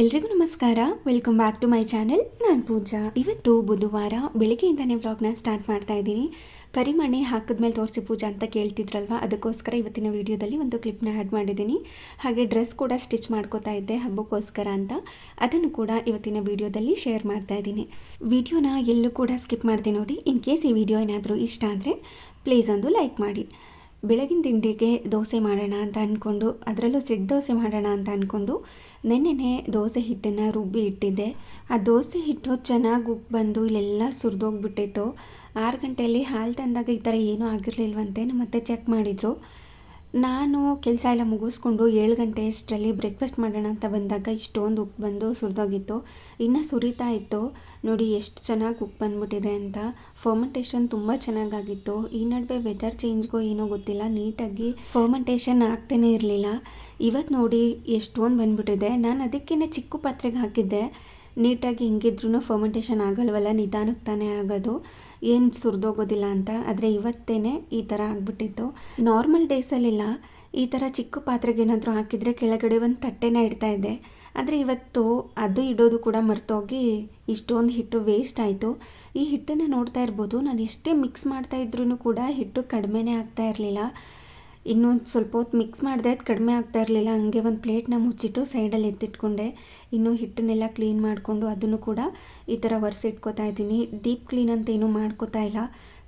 ಎಲ್ರಿಗೂ ನಮಸ್ಕಾರ. Welcome back to my channel. ನಾನು ಪೂಜಾ. ಇವತ್ತು ಬುಧವಾರ ಬೆಳಗ್ಗೆಯಿಂದನೇ ವ್ಲಾಗ್ನ ಸ್ಟಾರ್ಟ್ ಮಾಡ್ತಾ ಇದ್ದೀನಿ. ಕರಿಮಣಿ ಹಾಕಿದ್ಮೇಲೆ ತೋರಿಸಿ ಪೂಜಾ ಅಂತ ಕೇಳ್ತಿದ್ರಲ್ವ, ಅದಕ್ಕೋಸ್ಕರ ಇವತ್ತಿನ ವಿಡಿಯೋದಲ್ಲಿ ಒಂದು ಕ್ಲಿಪ್ನ ಆ್ಯಡ್ ಮಾಡಿದ್ದೀನಿ. ಹಾಗೆ ಡ್ರೆಸ್ ಕೂಡ ಸ್ಟಿಚ್ ಮಾಡ್ಕೋತಾ ಇದ್ದೆ ಹಬ್ಬಕ್ಕೋಸ್ಕರ ಅಂತ, ಅದನ್ನು ಕೂಡ ಇವತ್ತಿನ ವಿಡಿಯೋದಲ್ಲಿ ಶೇರ್ ಮಾಡ್ತಾ ಇದ್ದೀನಿ. ವಿಡಿಯೋನ ಎಲ್ಲೂ ಕೂಡ ಸ್ಕಿಪ್ ಮಾಡಿದೆ ನೋಡಿ. ಇನ್ ಕೇಸ್ ಈ ವಿಡಿಯೋ ಏನಾದರೂ ಇಷ್ಟ ಆದರೆ ಪ್ಲೀಸ್ ಒಂದು ಲೈಕ್ ಮಾಡಿ. ಬೆಳಗಿನ ತಿಂಡಿಗೆ ದೋಸೆ ಮಾಡೋಣ ಅಂತ ಅಂದ್ಕೊಂಡು, ಅದರಲ್ಲೂ ಸೆಟ್ ದೋಸೆ ಮಾಡೋಣ ಅಂತ ಅಂದ್ಕೊಂಡು ನೆನ್ನೆನೇ ದೋಸೆ ಹಿಟ್ಟನ್ನು ರುಬ್ಬಿ ಇಟ್ಟಿದ್ದೆ. ಆ ದೋಸೆ ಹಿಟ್ಟು ಚೆನ್ನಾಗಿ ಉಪ್ಪು ಬಂದು ಇಲ್ಲೆಲ್ಲ ಸುರಿದೋಗ್ಬಿಟ್ಟಿತ್ತು. 6 ಗಂಟೆಯಲ್ಲಿ ಹಾಲು ತಂದಾಗ ಈ ಥರ ಏನೂ ಆಗಿರಲಿಲ್ವಂತೆ. ಮತ್ತೆ ಚೆಕ್ ಮಾಡಿದರು. ನಾನು ಕೆಲಸ ಎಲ್ಲ ಮುಗಿಸ್ಕೊಂಡು 7 ಗಂಟೆ ಅಷ್ಟರಲ್ಲಿ ಬ್ರೇಕ್ಫಾಸ್ಟ್ ಮಾಡೋಣ ಅಂತ ಬಂದಾಗ ಇಷ್ಟೊಂದು ಉಪ್ಪು ಬಂದು ಸುರಿದೋಗಿತ್ತು. ಇನ್ನು ಸುರಿತಾ ಇತ್ತು ನೋಡಿ, ಎಷ್ಟು ಚೆನ್ನಾಗಿ ಉಪ್ಪು ಬಂದ್ಬಿಟ್ಟಿದೆ ಅಂತ. ಫರ್ಮೆಂಟೇಷನ್ ತುಂಬ ಚೆನ್ನಾಗಾಗಿತ್ತು. ಈ ನಡುವೆ ವೆದರ್ ಚೇಂಜ್ಗೋ ಏನೋ ಗೊತ್ತಿಲ್ಲ, ನೀಟಾಗಿ ಫರ್ಮೆಂಟೇಷನ್ ಆಗ್ತಾನೇ ಇರಲಿಲ್ಲ. ಇವತ್ತು ನೋಡಿ ಎಷ್ಟೊಂದು ಬಂದ್ಬಿಟ್ಟಿದೆ. ನಾನು ಅದಕ್ಕೇ ಚಿಕ್ಕ ಪಾತ್ರೆಗೆ ಹಾಕಿದ್ದೆ. ನೀಟಾಗಿ ಹಿಂಗಿದ್ರೂ ಫರ್ಮೆಂಟೇಷನ್ ಆಗಲ್ವಲ್ಲ, ನಿಧಾನಕ್ಕೆ ತಾನೇ ಆಗೋದು, ಏನು ಸುರಿದೋಗೋದಿಲ್ಲ ಅಂತ. ಆದರೆ ಇವತ್ತೇ ಈ ಥರ ಆಗಿಬಿಟ್ಟಿತ್ತು. ನಾರ್ಮಲ್ ಡೇಸಲ್ಲೆಲ್ಲ ಈ ಥರ ಚಿಕ್ಕ ಪಾತ್ರೆಗೆ ಏನಾದರೂ ಹಾಕಿದರೆ ಕೆಳಗಡೆ ಒಂದು ತಟ್ಟೆನ ಇಡ್ತಾಯಿದ್ದೆ. ಆದರೆ ಇವತ್ತು ಅದು ಇಡೋದು ಕೂಡ ಮರ್ತೋಗಿ ಇಷ್ಟೊಂದು ಹಿಟ್ಟು ವೇಸ್ಟ್ ಆಯಿತು. ಈ ಹಿಟ್ಟನ್ನು ನೋಡ್ತಾ ಇರ್ಬೋದು, ನಾನು ಎಷ್ಟೇ ಮಿಕ್ಸ್ ಮಾಡ್ತಾಯಿದ್ರೂ ಕೂಡ ಹಿಟ್ಟು ಕಡಿಮೆನೇ ಆಗ್ತಾ ಇರಲಿಲ್ಲ. ಇನ್ನೂ ಸ್ವಲ್ಪ ಹೊತ್ತು ಮಿಕ್ಸ್ ಮಾಡಿದೆ, ಅದು ಕಡಿಮೆ ಆಗ್ತಾ ಇರಲಿಲ್ಲ. ಹಂಗೆ ಒಂದು ಪ್ಲೇಟ್ನ ಮುಚ್ಚಿಟ್ಟು ಸೈಡಲ್ಲಿ ಎತ್ತಿಟ್ಕೊಂಡೆ. ಇನ್ನು ಹಿಟ್ಟನ್ನೆಲ್ಲ ಕ್ಲೀನ್ ಮಾಡಿಕೊಂಡು ಅದನ್ನು ಕೂಡ ಈ ಥರ ಒರೆಸಿಟ್ಕೋತಾ ಇದ್ದೀನಿ. ಡೀಪ್ ಕ್ಲೀನ್ ಅಂತ ಏನೂ ಮಾಡ್ಕೋತಾ ಇಲ್ಲ,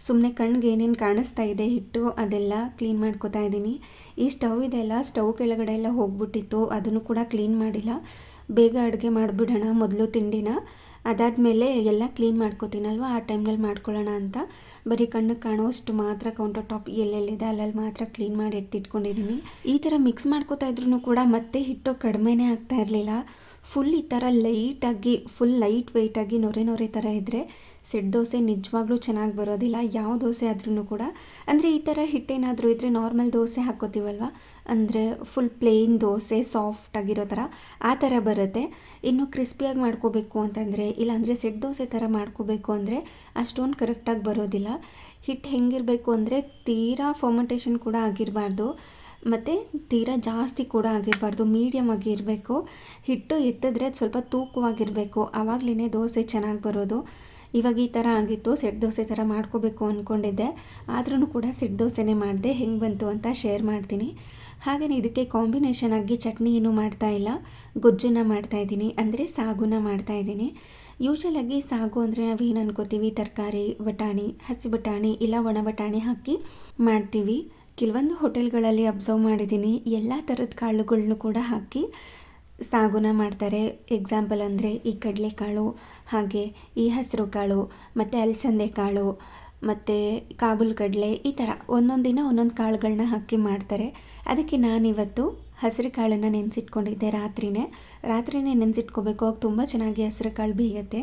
ಸುಮ್ಮನೆ ಕಣ್ಣಿಗೆ ಏನೇನು ಕಾಣಿಸ್ತಾ ಇದೆ ಹಿಟ್ಟು ಅದೆಲ್ಲ ಕ್ಲೀನ್ ಮಾಡ್ಕೋತಾ ಇದ್ದೀನಿ. ಈ ಸ್ಟವ್ ಇದೆಲ್ಲ, ಸ್ಟವ್ ಕೆಳಗಡೆ ಎಲ್ಲ ಹೋಗ್ಬಿಟ್ಟಿತ್ತು, ಅದನ್ನು ಕೂಡ ಕ್ಲೀನ್ ಮಾಡಿಲ್ಲ. ಬೇಗ ಅಡುಗೆ ಮಾಡಿಬಿಡೋಣ ಮೊದಲು ತಿಂಡಿನ, ಅದಾದಮೇಲೆ ಎಲ್ಲ ಕ್ಲೀನ್ ಮಾಡ್ಕೋತೀನಲ್ವ, ಆ ಟೈಮ್ನಲ್ಲಿ ಮಾಡ್ಕೊಳ್ಳೋಣ ಅಂತ ಬರೀ ಕಣ್ಣಿಗೆ ಕಾಣೋಷ್ಟು ಮಾತ್ರ ಕೌಂಟರ್ ಟಾಪ್ ಎಲ್ಲೆಲ್ಲಿದೆ ಅಲ್ಲಲ್ಲಿ ಮಾತ್ರ ಕ್ಲೀನ್ ಮಾಡಿ ಎತ್ತಿಟ್ಕೊಂಡಿದ್ದೀನಿ. ಈ ಥರ ಮಿಕ್ಸ್ ಮಾಡ್ಕೋತಾ ಇದ್ರೂ ಕೂಡ ಮತ್ತೆ ಹಿಟ್ಟು ಕಡಿಮೆನೇ ಆಗ್ತಾ ಇರಲಿಲ್ಲ. ಫುಲ್ ಈ ಥರ ಲೈಟಾಗಿ, ಫುಲ್ ಲೈಟ್ ವೆಯ್ಟಾಗಿ ನೊರೆ ಥರ ಇದ್ದರೆ ಸೆಟ್ ದೋಸೆ ನಿಜವಾಗ್ಲೂ ಚೆನ್ನಾಗಿ ಬರೋದಿಲ್ಲ, ಯಾವ ದೋಸೆ ಆದ್ರೂ ಕೂಡ. ಅಂದರೆ ಈ ಥರ ಹಿಟ್ಟೇನಾದರೂ ಇದ್ದರೆ ನಾರ್ಮಲ್ ದೋಸೆ ಹಾಕ್ಕೋತೀವಲ್ವ, ಅಂದರೆ ಫುಲ್ ಪ್ಲೇನ್ ದೋಸೆ ಸಾಫ್ಟಾಗಿರೋ ಥರ ಆ ಥರ ಬರುತ್ತೆ. ಇನ್ನು ಕ್ರಿಸ್ಪಿಯಾಗಿ ಮಾಡ್ಕೋಬೇಕು ಅಂತಂದರೆ, ಇಲ್ಲಾಂದರೆ ಸೆಟ್ ದೋಸೆ ಥರ ಮಾಡ್ಕೋಬೇಕು ಅಂದರೆ ಅಷ್ಟೊಂದು ಕರೆಕ್ಟಾಗಿ ಬರೋದಿಲ್ಲ. ಹಿಟ್ಟು ಹೆಂಗಿರಬೇಕು ಅಂದರೆ ತೀರಾ ಫರ್ಮೆಂಟೇಷನ್ ಕೂಡ ಆಗಿರಬಾರ್ದು, ಮತ್ತು ತೀರಾ ಜಾಸ್ತಿ ಕೂಡ ಆಗಿರಬಾರ್ದು, ಮೀಡಿಯಮ್ ಆಗಿ ಇರಬೇಕು. ಹಿಟ್ಟು ಎತ್ತಿದ್ರೆ ಸ್ವಲ್ಪ ತೂಕವಾಗಿರಬೇಕು, ಆವಾಗಲೇ ದೋಸೆ ಚೆನ್ನಾಗಿ ಬರೋದು. ಇವಾಗ ಈ ಥರ ಆಗಿತ್ತು. ಸೆಟ್ ದೋಸೆ ಥರ ಮಾಡ್ಕೋಬೇಕು ಅಂದ್ಕೊಂಡಿದ್ದೆ, ಆದ್ರೂ ಕೂಡ ಸೆಟ್ ದೋಸೆನೇ ಮಾಡಿದೆ. ಹೆಂಗೆ ಬಂತು ಅಂತ ಶೇರ್ ಮಾಡ್ತೀನಿ. ಹಾಗೆಯೇ ಇದಕ್ಕೆ ಕಾಂಬಿನೇಷನ್ ಆಗಿ ಚಟ್ನಿ ಏನೂ ಮಾಡ್ತಾಯಿಲ್ಲ, ಗೊಜ್ಜನ್ನು ಮಾಡ್ತಾಯಿದ್ದೀನಿ, ಅಂದರೆ ಸಾಗುನ ಮಾಡ್ತಾಯಿದ್ದೀನಿ. ಯೂಶ್ವಲಾಗಿ ಸಾಗು ಅಂದರೆ ನಾವೇನು ಅನ್ಕೋತೀವಿ, ತರಕಾರಿ, ಬಟಾಣಿ, ಹಸಿ ಬಟಾಣಿ ಇಲ್ಲ ಒಣ ಬಟಾಣಿ ಹಾಕಿ ಮಾಡ್ತೀವಿ. ಕೆಲವೊಂದು ಹೋಟೆಲ್ಗಳಲ್ಲಿ ಅಬ್ಸರ್ವ್ ಮಾಡಿದ್ದೀನಿ, ಎಲ್ಲ ಥರದ ಕಾಳುಗಳ್ನೂ ಕೂಡ ಹಾಕಿ ಸಾಗುನ ಮಾಡ್ತಾರೆ. ಎಕ್ಸಾಂಪಲ್ ಅಂದರೆ ಈ ಕಡಲೆಕಾಳು, ಹಾಗೆ ಈ ಹೆಸರು ಕಾಳು, ಮತ್ತು ಅಲಸಂದೆ ಕಾಳು, ಮತ್ತು ಕಾಬೂಲ್ ಕಡಲೆ, ಈ ಥರ ಒಂದೊಂದು ದಿನ ಒಂದೊಂದು ಕಾಳುಗಳನ್ನ ಹಾಕಿ ಮಾಡ್ತಾರೆ. ಅದಕ್ಕೆ ನಾನಿವತ್ತು ಹಸಿರು ಕಾಳನ್ನು ನೆನೆಸಿಟ್ಕೊಂಡಿದ್ದೆ. ರಾತ್ರಿನೇ ನೆನೆಸಿಟ್ಕೋಬೇಕು, ಅವಾಗ ತುಂಬ ಚೆನ್ನಾಗಿ ಹೆಸರು ಕಾಳು ಬೇಯುತ್ತೆ.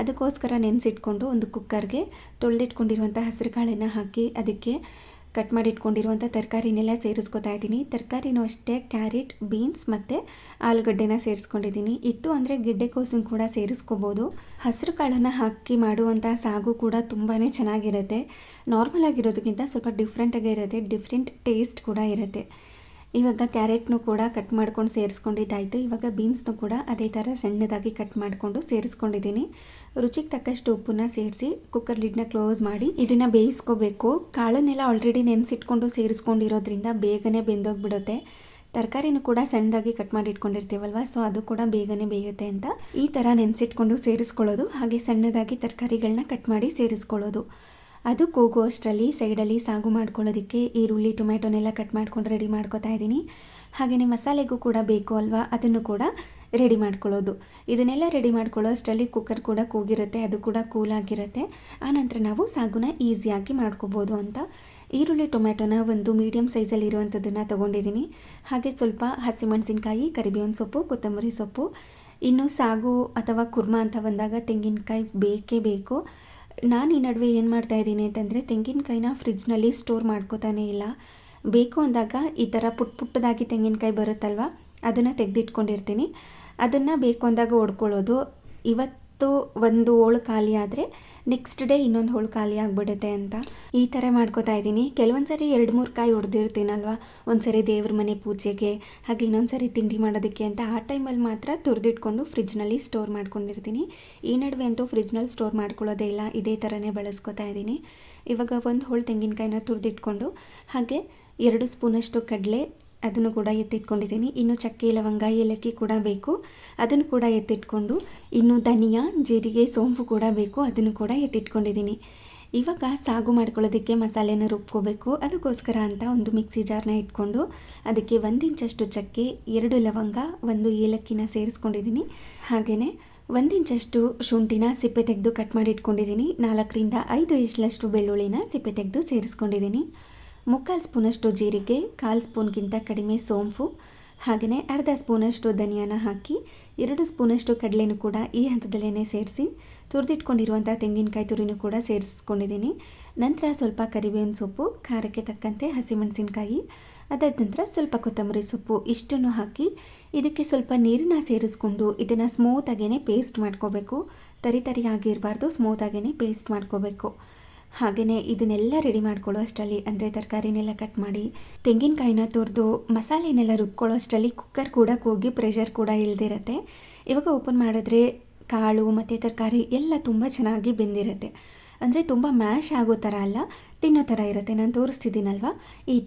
ಅದಕ್ಕೋಸ್ಕರ ನೆನೆಸಿಟ್ಕೊಂಡು ಒಂದು ಕುಕ್ಕರ್ಗೆ ತೊಳೆದಿಟ್ಕೊಂಡಿರುವಂಥ ಹಸಿರು ಕಾಳನ್ನು ಹಾಕಿ ಅದಕ್ಕೆ ಕಟ್ ಮಾಡಿ ಇಟ್ಕೊಂಡಿರುವಂಥ ತರಕಾರಿನೆಲ್ಲ ಸೇರಿಸ್ಕೊತಾ ಇದ್ದೀನಿ. ತರಕಾರಿನೂ ಅಷ್ಟೇ, ಕ್ಯಾರೆಟ್, ಬೀನ್ಸ್ ಮತ್ತು ಆಲೂಗಡ್ಡೆನ ಸೇರಿಸ್ಕೊಂಡಿದ್ದೀನಿ. ಇತ್ತು ಅಂದರೆ ಗೆಡ್ಡೆಕೋಸನ್ನು ಕೂಡ ಸೇರಿಸ್ಕೋಬೋದು. ಹಸಿರು ಕಾಳನ್ನು ಹಾಕಿ ಮಾಡುವಂಥ ಸಾಗು ಕೂಡ ತುಂಬಾ ಚೆನ್ನಾಗಿರುತ್ತೆ. ನಾರ್ಮಲ್ ಆಗಿರೋದಕ್ಕಿಂತ ಸ್ವಲ್ಪ ಡಿಫ್ರೆಂಟಾಗೇ ಇರುತ್ತೆ, ಡಿಫ್ರೆಂಟ್ ಟೇಸ್ಟ್ ಕೂಡ ಇರುತ್ತೆ. ಇವಾಗ ಕ್ಯಾರೆಟ್ನೂ ಕೂಡ ಕಟ್ ಮಾಡ್ಕೊಂಡು ಸೇರಿಸ್ಕೊಂಡಿದ್ದಾಯಿತು. ಇವಾಗ ಬೀನ್ಸ್ನೂ ಕೂಡ ಅದೇ ಥರ ಸಣ್ಣದಾಗಿ ಕಟ್ ಮಾಡಿಕೊಂಡು ಸೇರಿಸ್ಕೊಂಡಿದ್ದೀನಿ. ರುಚಿಗೆ ತಕ್ಕಷ್ಟು ಉಪ್ಪನ್ನ ಸೇರಿಸಿ ಕುಕ್ಕರ್ ಲಿಡ್ನ ಕ್ಲೋಸ್ ಮಾಡಿ ಇದನ್ನು ಬೇಯಿಸ್ಕೋಬೇಕು. ಕಾಳನ್ನೆಲ್ಲ ಆಲ್ರೆಡಿ ನೆನೆಸಿಟ್ಕೊಂಡು ಸೇರಿಸ್ಕೊಂಡಿರೋದ್ರಿಂದ ಬೇಗನೆ ಬೆಂದೋಗ್ಬಿಡುತ್ತೆ. ತರಕಾರಿನೂ ಕೂಡ ಸಣ್ಣದಾಗಿ ಕಟ್ ಮಾಡಿ ಇಟ್ಕೊಂಡಿರ್ತೀವಲ್ವ, ಸೊ ಅದು ಕೂಡ ಬೇಗನೆ ಬೇಯುತ್ತೆ ಅಂತ ಈ ಥರ ನೆನೆಸಿಟ್ಕೊಂಡು ಸೇರಿಸ್ಕೊಳ್ಳೋದು. ಹಾಗೆ ಸಣ್ಣದಾಗಿ ತರಕಾರಿಗಳನ್ನ ಕಟ್ ಮಾಡಿ ಸೇರಿಸ್ಕೊಳ್ಳೋದು. ಅದು ಕೂಗೋ ಅಷ್ಟರಲ್ಲಿ ಸೈಡಲ್ಲಿ ಸಾಗು ಮಾಡ್ಕೊಳ್ಳೋದಕ್ಕೆ ಈರುಳ್ಳಿ, ಟೊಮೆಟೊನೆಲ್ಲ ಕಟ್ ಮಾಡ್ಕೊಂಡು ರೆಡಿ ಮಾಡ್ಕೊತಾ ಇದ್ದೀನಿ. ಹಾಗೆಯೇ ಮಸಾಲೆಗೂ ಕೂಡ ಬೇಕು ಅಲ್ವಾ, ಅದನ್ನು ಕೂಡ ರೆಡಿ ಮಾಡ್ಕೊಳ್ಳೋದು. ಇದನ್ನೆಲ್ಲ ರೆಡಿ ಮಾಡ್ಕೊಳ್ಳೋ ಅಷ್ಟರಲ್ಲಿ ಕುಕ್ಕರ್ ಕೂಡ ಕೂಗಿರುತ್ತೆ, ಅದು ಕೂಡ ಕೂಲಾಗಿರುತ್ತೆ. ಆನಂತರ ನಾವು ಸಾಗುನ ಈಸಿಯಾಗಿ ಮಾಡ್ಕೋಬೋದು ಅಂತ ಈರುಳ್ಳಿ, ಟೊಮೆಟೊನ ಒಂದು ಮೀಡಿಯಮ್ ಸೈಜಲ್ಲಿ ಇರುವಂಥದ್ದನ್ನು ತೊಗೊಂಡಿದ್ದೀನಿ. ಹಾಗೆ ಸ್ವಲ್ಪ ಹಸಿಮೆಣಸಿನ್ಕಾಯಿ, ಕರಿಬೇವಿನ ಸೊಪ್ಪು, ಕೊತ್ತಂಬರಿ ಸೊಪ್ಪು. ಇನ್ನು ಸಾಗು ಅಥವಾ ಕುರ್ಮಾ ಅಂತ ಬಂದಾಗ ತೆಂಗಿನಕಾಯಿ ಬೇಕೇ ಬೇಕು. ನಾನು ಈ ನಡುವೆ ಏನು ಮಾಡ್ತಾಯಿದ್ದೀನಿ ಅಂತಂದರೆ, ತೆಂಗಿನಕಾಯಿನ ಫ್ರಿಡ್ಜ್ನಲ್ಲಿ ಸ್ಟೋರ್ ಮಾಡ್ಕೋತಾನೇ ಇಲ್ಲ. ಬೇಕು ಅಂದಾಗ ಈ ಥರ ಪುಟ್ಟದಾಗಿ ತೆಂಗಿನಕಾಯಿ ಬರುತ್ತಲ್ವ, ಅದನ್ನು ತೆಗೆದಿಟ್ಕೊಂಡಿರ್ತೀನಿ. ಅದನ್ನು ಬೇಕು ಅಂದಾಗ ಹೊಡ್ಕೊಳ್ಳೋದು. ಇವತ್ತು ಒಂದು ಹೋಳು ಖಾಲಿ ಆದರೆ ನೆಕ್ಸ್ಟ್ ಡೇ ಇನ್ನೊಂದು ಹೋಳು ಖಾಲಿ ಆಗಿಬಿಡುತ್ತೆ ಅಂತ ಈ ಥರ ಮಾಡ್ಕೋತಾ ಇದ್ದೀನಿ. ಕೆಲವೊಂದು ಸರಿ 2-3 ಕಾಯಿ ಹೊಡೆದಿರ್ತೀನಲ್ವ, ಒಂದು ಸರಿ ದೇವ್ರ ಮನೆ ಪೂಜೆಗೆ, ಹಾಗೆ ಇನ್ನೊಂದು ಸರಿ ತಿಂಡಿ ಮಾಡೋದಕ್ಕೆ ಅಂತ ಆ ಟೈಮಲ್ಲಿ ಮಾತ್ರ ತುರಿದಿಟ್ಕೊಂಡು ಫ್ರಿಜ್ನಲ್ಲಿ ಸ್ಟೋರ್ ಮಾಡ್ಕೊಂಡಿರ್ತೀನಿ. ಈ ನಡುವೆ ಅಂತೂ ಫ್ರಿಜ್ನಲ್ಲಿ ಸ್ಟೋರ್ ಮಾಡ್ಕೊಳ್ಳೋದೇ ಇಲ್ಲ, ಇದೇ ಥರನೇ ಬಳಸ್ಕೊತಾ ಇದ್ದೀನಿ. ಇವಾಗ ಒಂದು ಹೋಳು ತೆಂಗಿನಕಾಯಿನ ತುರಿದಿಟ್ಕೊಂಡು ಹಾಗೆ 2 ಸ್ಪೂನಷ್ಟು ಕಡಲೆ ಅದನ್ನು ಕೂಡ ಎತ್ತಿಟ್ಕೊಂಡಿದ್ದೀನಿ. ಇನ್ನು ಚಕ್ಕೆ, ಲವಂಗ, ಏಲಕ್ಕಿ ಕೂಡ ಬೇಕು, ಅದನ್ನು ಕೂಡ ಎತ್ತಿಟ್ಕೊಂಡು, ಇನ್ನು ಧನಿಯಾ, ಜೀರಿಗೆ, ಸೋಂಪು ಕೂಡ ಬೇಕು, ಅದನ್ನು ಕೂಡ ಎತ್ತಿಟ್ಕೊಂಡಿದ್ದೀನಿ. ಇವಾಗ ಸಾಗು ಮಾಡ್ಕೊಳ್ಳೋದಕ್ಕೆ ಮಸಾಲೆನ ರುಬ್ಕೋಬೇಕು. ಅದಕ್ಕೋಸ್ಕರ ಅಂತ ಒಂದು ಮಿಕ್ಸಿ ಜಾರ್ನ ಇಟ್ಕೊಂಡು ಅದಕ್ಕೆ 1 ಇಂಚಷ್ಟು ಚಕ್ಕೆ, 2 ಲವಂಗ, 1 ಏಲಕ್ಕಿನ ಸೇರಿಸ್ಕೊಂಡಿದ್ದೀನಿ. ಹಾಗೆಯೇ 1 ಇಂಚಷ್ಟು ಶುಂಠಿನ ಸಿಪ್ಪೆ ತೆಗೆದು ಕಟ್ ಮಾಡಿ ಇಟ್ಕೊಂಡಿದ್ದೀನಿ. 4ರಿಂದ 5 ಇಷ್ಟಲಷ್ಟು ಬೆಳ್ಳುಳ್ಳಿನ ಸಿಪ್ಪೆ ತೆಗೆದು ಸೇರಿಸ್ಕೊಂಡಿದ್ದೀನಿ. 3/4 ಸ್ಪೂನಷ್ಟು ಜೀರಿಗೆ, 1/4 ಸ್ಪೂನ್ಗಿಂತ ಕಡಿಮೆ ಸೋಂಪು, ಹಾಗೆಯೇ ಅರ್ಧ ಸ್ಪೂನಷ್ಟು ಧನಿಯಾನ ಹಾಕಿ 2 ಸ್ಪೂನಷ್ಟು ಕಡಲೆನೂ ಕೂಡ ಈ ಹಂತದಲ್ಲೇ ಸೇರಿಸಿ ತುರಿದಿಟ್ಕೊಂಡಿರುವಂಥ ತೆಂಗಿನಕಾಯಿ ತುರಿನೂ ಕೂಡ ಸೇರಿಸ್ಕೊಂಡಿದ್ದೀನಿ. ನಂತರ ಸ್ವಲ್ಪ ಕರಿಬೇವಿನ ಸೊಪ್ಪು, ಖಾರಕ್ಕೆ ತಕ್ಕಂತೆ ಹಸಿಮೆಣಸಿನಕಾಯಿ, ಅದಾದ ನಂತರ ಸ್ವಲ್ಪ ಕೊತ್ತಂಬರಿ ಸೊಪ್ಪು ಇಷ್ಟನ್ನು ಹಾಕಿ ಇದಕ್ಕೆ ಸ್ವಲ್ಪ ನೀರನ್ನ ಸೇರಿಸ್ಕೊಂಡು ಇದನ್ನು ಸ್ಮೂತಾಗೇ ಪೇಸ್ಟ್ ಮಾಡ್ಕೋಬೇಕು. ತರಿಯಾಗಿರಬಾರ್ದು, ಸ್ಮೂತಾಗೇ ಪೇಸ್ಟ್ ಮಾಡ್ಕೋಬೇಕು. ಹಾಗೆಯೇ ಇದನ್ನೆಲ್ಲ ರೆಡಿ ಮಾಡ್ಕೊಳ್ಳೋ ಅಷ್ಟರಲ್ಲಿ, ಅಂದರೆ ತರಕಾರಿನೆಲ್ಲ ಕಟ್ ಮಾಡಿ ತೆಂಗಿನಕಾಯಿನ ತುರಿದು ಮಸಾಲೆನೆಲ್ಲ ರುಬ್ಕೊಳ್ಳೋ ಅಷ್ಟರಲ್ಲಿ ಕುಕ್ಕರ್ ಕೂಡ ಕೂಗಿ ಪ್ರೆಷರ್ ಕೂಡ ಇಳ್ದಿರುತ್ತೆ. ಇವಾಗ ಓಪನ್ ಮಾಡಿದ್ರೆ ಕಾಳು ಮತ್ತು ತರಕಾರಿ ಎಲ್ಲ ತುಂಬ ಚೆನ್ನಾಗಿ ಬೆಂದಿರುತ್ತೆ. ಅಂದರೆ ತುಂಬ ಮ್ಯಾಶ್ ಆಗೋ ಥರ ಅಲ್ಲ, ತಿನ್ನೋ ಥರ ಇರುತ್ತೆ. ನಾನು ತೋರಿಸ್ತಿದ್ದೀನಲ್ವ,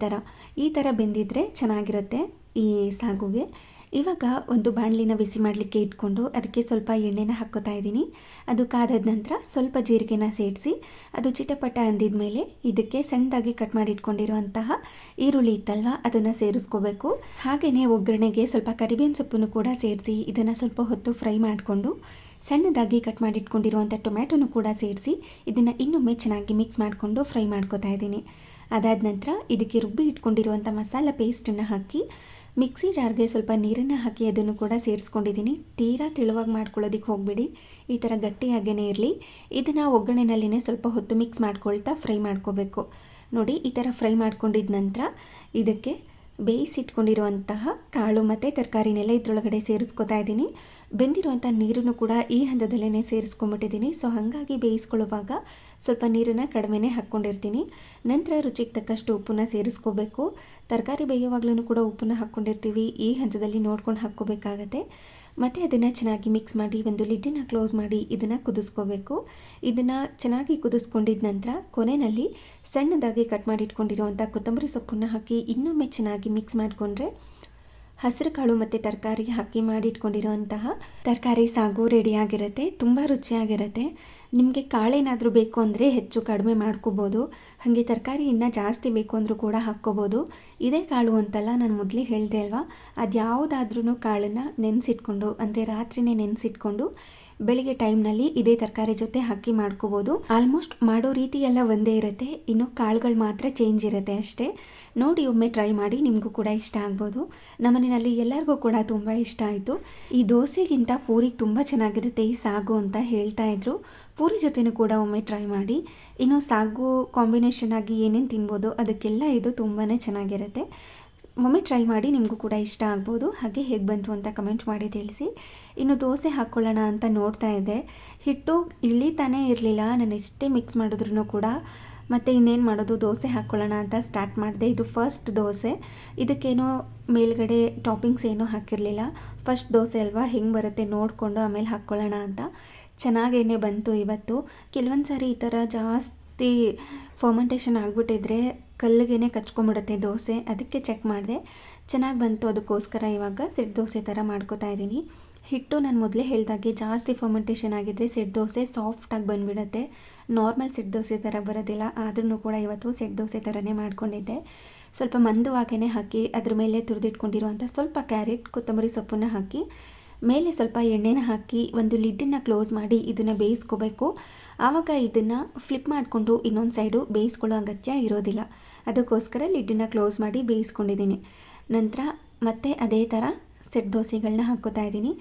ಈ ಥರ ಬೆಂದಿದ್ರೆ ಚೆನ್ನಾಗಿರುತ್ತೆ ಈ ಸಾಗುಗೆ. ಇವಾಗ ಒಂದು ಬಾಣಲಿನ ಬಿಸಿ ಮಾಡಲಿಕ್ಕೆ ಇಟ್ಕೊಂಡು ಅದಕ್ಕೆ ಸ್ವಲ್ಪ ಎಣ್ಣೆನ ಹಾಕ್ಕೋತಾ ಇದ್ದೀನಿ. ಅದು ಕಾದಾದ ನಂತರ ಸ್ವಲ್ಪ ಜೀರಿಗೆನ ಸೇರಿಸಿ ಅದು ಚಿಟಪಟ ಅಂದಿದ ಮೇಲೆ ಇದಕ್ಕೆ ಸಣ್ಣದಾಗಿ ಕಟ್ ಮಾಡಿ ಇಟ್ಕೊಂಡಿರುವಂತಹ ಈರುಳ್ಳಿ ಇತ್ತಲ್ವ ಅದನ್ನು ಸೇರಿಸ್ಕೋಬೇಕು. ಹಾಗೆಯೇ ಒಗ್ಗರಣೆಗೆ ಸ್ವಲ್ಪ ಕರಿಬೇವಿನ ಸೊಪ್ಪನ್ನು ಕೂಡ ಸೇರಿಸಿ ಇದನ್ನು ಸ್ವಲ್ಪ ಹೊತ್ತು ಫ್ರೈ ಮಾಡಿಕೊಂಡು ಸಣ್ಣದಾಗಿ ಕಟ್ ಮಾಡಿ ಇಟ್ಕೊಂಡಿರುವಂಥ ಟೊಮ್ಯಾಟೊನು ಕೂಡ ಸೇರಿಸಿ ಇದನ್ನು ಇನ್ನೊಮ್ಮೆ ಚೆನ್ನಾಗಿ ಮಿಕ್ಸ್ ಮಾಡಿಕೊಂಡು ಫ್ರೈ ಮಾಡ್ಕೋತಾ ಇದ್ದೀನಿ. ಅದಾದ ನಂತರ ಇದಕ್ಕೆ ರುಬ್ಬಿ ಇಟ್ಕೊಂಡಿರುವಂಥ ಮಸಾಲ ಪೇಸ್ಟನ್ನು ಹಾಕಿ ಮಿಕ್ಸಿ ಜಾರ್ಗೆ ಸ್ವಲ್ಪ ನೀರನ್ನು ಹಾಕಿ ಅದನ್ನು ಕೂಡ ಸೇರಿಸ್ಕೊಂಡಿದ್ದೀನಿ. ತೀರಾ ತೆಳುವಾಗಿ ಮಾಡ್ಕೊಳ್ಳೋದಕ್ಕೆ ಹೋಗಬೇಡಿ, ಈ ಥರ ಗಟ್ಟಿಯಾಗೇ ಇರಲಿ. ಇದನ್ನು ಒಗ್ಗರಣೆನಲ್ಲಿನೇ ಸ್ವಲ್ಪ ಹೊತ್ತು ಮಿಕ್ಸ್ ಮಾಡ್ಕೊಳ್ತಾ ಫ್ರೈ ಮಾಡ್ಕೋಬೇಕು. ನೋಡಿ, ಈ ಥರ ಫ್ರೈ ಮಾಡ್ಕೊಂಡಿದ್ದ ನಂತರ ಇದಕ್ಕೆ ಬೇಯಿಸಿಟ್ಕೊಂಡಿರುವಂತಹ ಕಾಳು ಮತ್ತು ತರಕಾರಿನೆಲ್ಲ ಇದರೊಳಗಡೆ ಸೇರಿಸ್ಕೊತಾ ಇದ್ದೀನಿ. ಬೆಂದಿರುವಂಥ ನೀರನ್ನು ಕೂಡ ಈ ಹಂತದಲ್ಲೇ ಸೇರಿಸ್ಕೊಂಬಿಟ್ಟಿದ್ದೀನಿ. ಸೊ ಹಾಗಾಗಿ ಬೇಯಿಸ್ಕೊಳ್ಳುವಾಗ ಸ್ವಲ್ಪ ನೀರನ್ನು ಕಡಿಮೆನೇ ಹಾಕ್ಕೊಂಡಿರ್ತೀನಿ. ನಂತರ ರುಚಿಗೆ ತಕ್ಕಷ್ಟು ಉಪ್ಪನ್ನ ಸೇರಿಸ್ಕೋಬೇಕು. ತರಕಾರಿ ಬೇಯುವಾಗಲೂ ಕೂಡ ಉಪ್ಪನ್ನು ಹಾಕ್ಕೊಂಡಿರ್ತೀವಿ, ಈ ಹಂತದಲ್ಲಿ ನೋಡ್ಕೊಂಡು ಹಾಕ್ಕೋಬೇಕಾಗತ್ತೆ. ಮತ್ತು ಅದನ್ನು ಚೆನ್ನಾಗಿ ಮಿಕ್ಸ್ ಮಾಡಿ ಒಂದು ಲಿಡ್ಡನ್ನು ಕ್ಲೋಸ್ ಮಾಡಿ ಇದನ್ನು ಕುದಿಸ್ಕೋಬೇಕು. ಇದನ್ನು ಚೆನ್ನಾಗಿ ಕುದಿಸ್ಕೊಂಡಿದ್ದ ನಂತರ ಕೊನೆಯಲ್ಲಿ ಸಣ್ಣದಾಗಿ ಕಟ್ ಮಾಡಿ ಇಟ್ಕೊಂಡಿರುವಂಥ ಕೊತ್ತಂಬರಿ ಸೊಪ್ಪನ್ನು ಹಾಕಿ ಇನ್ನೊಮ್ಮೆ ಚೆನ್ನಾಗಿ ಮಿಕ್ಸ್ ಮಾಡಿಕೊಂಡ್ರೆ ಹಸಿರು ಕಾಳು ಮತ್ತು ತರಕಾರಿ ಹಾಕಿ ಮಾಡಿಟ್ಕೊಂಡಿರೋಂತಹ ತರಕಾರಿ ಸಾಗು ರೆಡಿಯಾಗಿರುತ್ತೆ. ತುಂಬ ರುಚಿಯಾಗಿರುತ್ತೆ. ನಿಮಗೆ ಕಾಳೇನಾದರೂ ಬೇಕು ಅಂದರೆ ಹೆಚ್ಚು ಕಡಿಮೆ ಮಾಡ್ಕೋಬೋದು. ಹಾಗೆ ತರಕಾರಿ ಇನ್ನೂ ಜಾಸ್ತಿ ಬೇಕು ಅಂದರೂ ಕೂಡ ಹಾಕ್ಕೋಬೋದು. ಇದೇ ಕಾಳು ಅಂತಲ್ಲ, ನಾನು ಮೊದಲೇ ಹೇಳಿದೆ ಅಲ್ವಾ, ಅದು ಯಾವುದಾದ್ರೂ ಕಾಳನ್ನು ನೆನೆಸಿಟ್ಕೊಂಡು, ಅಂದರೆ ರಾತ್ರಿನೇ ನೆನೆಸಿಟ್ಕೊಂಡು ಬೆಳಿಗ್ಗೆ ಟೈಮ್ನಲ್ಲಿ ಇದೇ ತರಕಾರಿ ಜೊತೆ ಹಾಕಿ ಮಾಡ್ಕೋಬೋದು. ಆಲ್ಮೋಸ್ಟ್ ಮಾಡೋ ರೀತಿ ಎಲ್ಲ ಒಂದೇ ಇರುತ್ತೆ, ಇನ್ನು ಕಾಳುಗಳು ಮಾತ್ರ ಚೇಂಜ್ ಇರುತ್ತೆ ಅಷ್ಟೇ. ನೋಡಿ, ಒಮ್ಮೆ ಟ್ರೈ ಮಾಡಿ, ನಿಮಗೂ ಕೂಡ ಇಷ್ಟ ಆಗ್ಬೋದು. ನಮ್ಮನೆಯಲ್ಲಿ ಎಲ್ಲರಿಗೂ ಕೂಡ ತುಂಬ ಇಷ್ಟ ಆಯಿತು. ಈ ದೋಸೆಗಿಂತ ಪೂರಿ ತುಂಬ ಚೆನ್ನಾಗಿರುತ್ತೆ ಈ ಸಾಗು ಅಂತ ಹೇಳ್ತಾ ಇದ್ರು. ಪೂರಿ ಜೊತೆನೂ ಕೂಡ ಒಮ್ಮೆ ಟ್ರೈ ಮಾಡಿ. ಇನ್ನು ಸಾಗು ಕಾಂಬಿನೇಷನ್ ಆಗಿ ಏನೇನು ತಿನ್ಬೋದು ಅದಕ್ಕೆಲ್ಲ ಇದು ತುಂಬಾ ಚೆನ್ನಾಗಿರುತ್ತೆ. ಒಮ್ಮೆ ಟ್ರೈ ಮಾಡಿ, ನಿಮಗೂ ಕೂಡ ಇಷ್ಟ ಆಗ್ಬೋದು. ಹಾಗೆ ಹೇಗೆ ಬಂತು ಅಂತ ಕಮೆಂಟ್ ಮಾಡಿ ತಿಳಿಸಿ. ಇನ್ನು ದೋಸೆ ಹಾಕ್ಕೊಳ್ಳೋಣ ಅಂತ ನೋಡ್ತಾ ಇದ್ದೆ, ಹಿಟ್ಟು ಇಳಿತಾನೇ ಇರಲಿಲ್ಲ. ನಾನು ಎಷ್ಟೇ ಮಿಕ್ಸ್ ಮಾಡಿದ್ರೂ ಕೂಡ. ಮತ್ತು ಇನ್ನೇನು ಮಾಡೋದು, ದೋಸೆ ಹಾಕ್ಕೊಳ್ಳೋಣ ಅಂತ ಸ್ಟಾರ್ಟ್ ಮಾಡಿದೆ. ಇದು ಫಸ್ಟ್ ದೋಸೆ, ಇದಕ್ಕೇನೋ ಮೇಲ್ಗಡೆ ಟಾಪಿಂಗ್ಸ್ ಏನೂ ಹಾಕಿರಲಿಲ್ಲ. ಫಸ್ಟ್ ದೋಸೆ ಅಲ್ವಾ, ಹೆಂಗೆ ಬರುತ್ತೆ ನೋಡಿಕೊಂಡು ಆಮೇಲೆ ಹಾಕ್ಕೊಳ್ಳೋಣ ಅಂತ. ಚೆನ್ನಾಗೇನೆ ಬಂತು ಇವತ್ತು. ಕೆಲವೊಂದು ಸಾರಿ ಈ ಥರ ಜಾಸ್ತಿ ಫರ್ಮೆಂಟೇಷನ್ ಆಗಿಬಿಟ್ಟಿದ್ರೆ ಕಲ್ಲಿಗೇನೆ ಕಚ್ಕೊಂಬಿಡುತ್ತೆ ದೋಸೆ, ಅದಕ್ಕೆ ಚೆಕ್ ಮಾಡಿದೆ. ಚೆನ್ನಾಗಿ ಬಂತು, ಅದಕ್ಕೋಸ್ಕರ ಇವಾಗ ಸೆಟ್ ದೋಸೆ ಥರ ಮಾಡ್ಕೋತಾ ಇದ್ದೀನಿ. ಹಿಟ್ಟು ನಾನು ಮೊದಲೇ ಹೇಳಿದಾಗೆ ಜಾಸ್ತಿ ಫರ್ಮೆಂಟೇಷನ್ ಆಗಿದ್ದರೆ ಸೆಟ್ ದೋಸೆ ಸಾಫ್ಟಾಗಿ ಬಂದುಬಿಡುತ್ತೆ, ನಾರ್ಮಲ್ ಸೆಟ್ ದೋಸೆ ಥರ ಬರೋದಿಲ್ಲ. ಆದ್ರೂ ಕೂಡ ಇವತ್ತು ಸೆಟ್ ದೋಸೆ ಥರನೇ ಮಾಡ್ಕೊಂಡಿದ್ದೆ. ಸ್ವಲ್ಪ ಮಂದವಾಗೇ ಹಾಕಿ ಅದ್ರ ಮೇಲೆ ತುರಿದಿಟ್ಕೊಂಡಿರುವಂಥ ಸ್ವಲ್ಪ ಕ್ಯಾರೆಟ್, ಕೊತ್ತಂಬರಿ ಸೊಪ್ಪನ್ನು ಹಾಕಿ ಮೇಲೆ ಸ್ವಲ್ಪ ಎಣ್ಣೆನ ಹಾಕಿ ಒಂದು ಲಿಡ್ಡನ್ನು ಕ್ಲೋಸ್ ಮಾಡಿ ಇದನ್ನು ಬೇಯಿಸ್ಕೋಬೇಕು. ಆವಾಗ ಇದನ್ನು ಫ್ಲಿಪ್ ಮಾಡಿಕೊಂಡು ಇನ್ನೊಂದು ಸೈಡು ಬೇಯಿಸ್ಕೊಳ್ಳೋ ಅಗತ್ಯ ಇರೋದಿಲ್ಲ. ಅದಕ್ಕೋಸ್ಕರ ಲಿಡ್ಡನ್ನು ಕ್ಲೋಸ್ ಮಾಡಿ ಬೇಯಿಸ್ಕೊಂಡಿದ್ದೀನಿ. ನಂತರ ಮತ್ತೆ ಅದೇ ಥರ ಸೆಟ್ ದೋಸೆಗಳನ್ನ ಹಾಕ್ಕೋತಾ ಇದ್ದೀನಿ.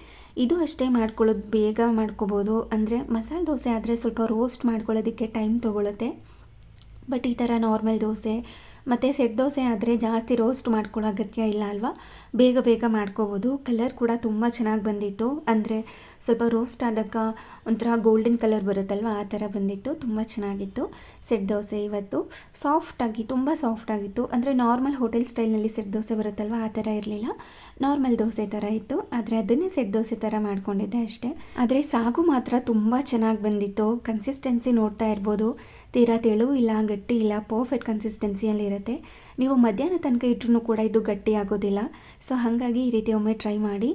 ಇದು ಅಷ್ಟೇ ಮಾಡ್ಕೊಳ್ಳೋದು ಬೇಗ ಮಾಡ್ಕೋಬೋದು. ಅಂದರೆ ಮಸಾಲೆ ದೋಸೆ ಆದರೆ ಸ್ವಲ್ಪ ರೋಸ್ಟ್ ಮಾಡ್ಕೊಳ್ಳೋದಕ್ಕೆ ಟೈಮ್ ತೊಗೊಳುತ್ತೆ. ಬಟ್ ಈ ಥರ ನಾರ್ಮಲ್ ದೋಸೆ ಮತ್ತು ಸೆಟ್ ದೋಸೆ ಆದರೆ ಜಾಸ್ತಿ ರೋಸ್ಟ್ ಮಾಡ್ಕೊಳ್ಳೋ ಅಗತ್ಯ ಇಲ್ಲ ಅಲ್ವಾ, ಬೇಗ ಬೇಗ ಮಾಡ್ಕೋಬೋದು. ಕಲರ್ ಕೂಡ ತುಂಬ ಚೆನ್ನಾಗಿ ಬಂದಿತ್ತು, ಅಂದರೆ ಸ್ವಲ್ಪ ರೋಸ್ಟ್ ಆದಾಗ ಒಂಥರ ಗೋಲ್ಡನ್ ಕಲರ್ ಬರುತ್ತಲ್ವ, ಆ ಥರ ಬಂದಿತ್ತು. ತುಂಬ ಚೆನ್ನಾಗಿತ್ತು ಸೆಟ್ ದೋಸೆ ಇವತ್ತು. ಸಾಫ್ಟಾಗಿ, ತುಂಬ ಸಾಫ್ಟಾಗಿತ್ತು. ಅಂದರೆ ನಾರ್ಮಲ್ ಹೋಟೆಲ್ ಸ್ಟೈಲ್ನಲ್ಲಿ ಸೆಟ್ ದೋಸೆ ಬರುತ್ತಲ್ವ, ಆ ಥರ ಇರಲಿಲ್ಲ, ನಾರ್ಮಲ್ ದೋಸೆ ಥರ ಇತ್ತು. ಆದರೆ ಅದನ್ನೇ ಸೆಟ್ ದೋಸೆ ಥರ ಮಾಡ್ಕೊಂಡಿದ್ದೆ ಅಷ್ಟೇ. ಆದರೆ ಸಾಗು ಮಾತ್ರ ತುಂಬ ಚೆನ್ನಾಗಿ ಬಂದಿತ್ತು. ಕನ್ಸಿಸ್ಟೆನ್ಸಿ ನೋಡ್ತಾ ಇರ್ಬೋದು, ತೀರಾ ತೆಳು ಇಲ್ಲ, ಗಟ್ಟಿ ಇಲ್ಲ, ಪರ್ಫೆಕ್ಟ್ ಕನ್ಸಿಸ್ಟೆನ್ಸಿಯಲ್ಲಿ ಇರುತ್ತೆ. ನೀವು ಮಧ್ಯಾಹ್ನ ತನಕ ಇಟ್ಟರೂ ಕೂಡ ಇದು ಗಟ್ಟಿ ಆಗೋದಿಲ್ಲ. ಸೊ ಹಾಗಾಗಿ ಈ ರೀತಿ ಒಮ್ಮೆ ಟ್ರೈ ಮಾಡಿ.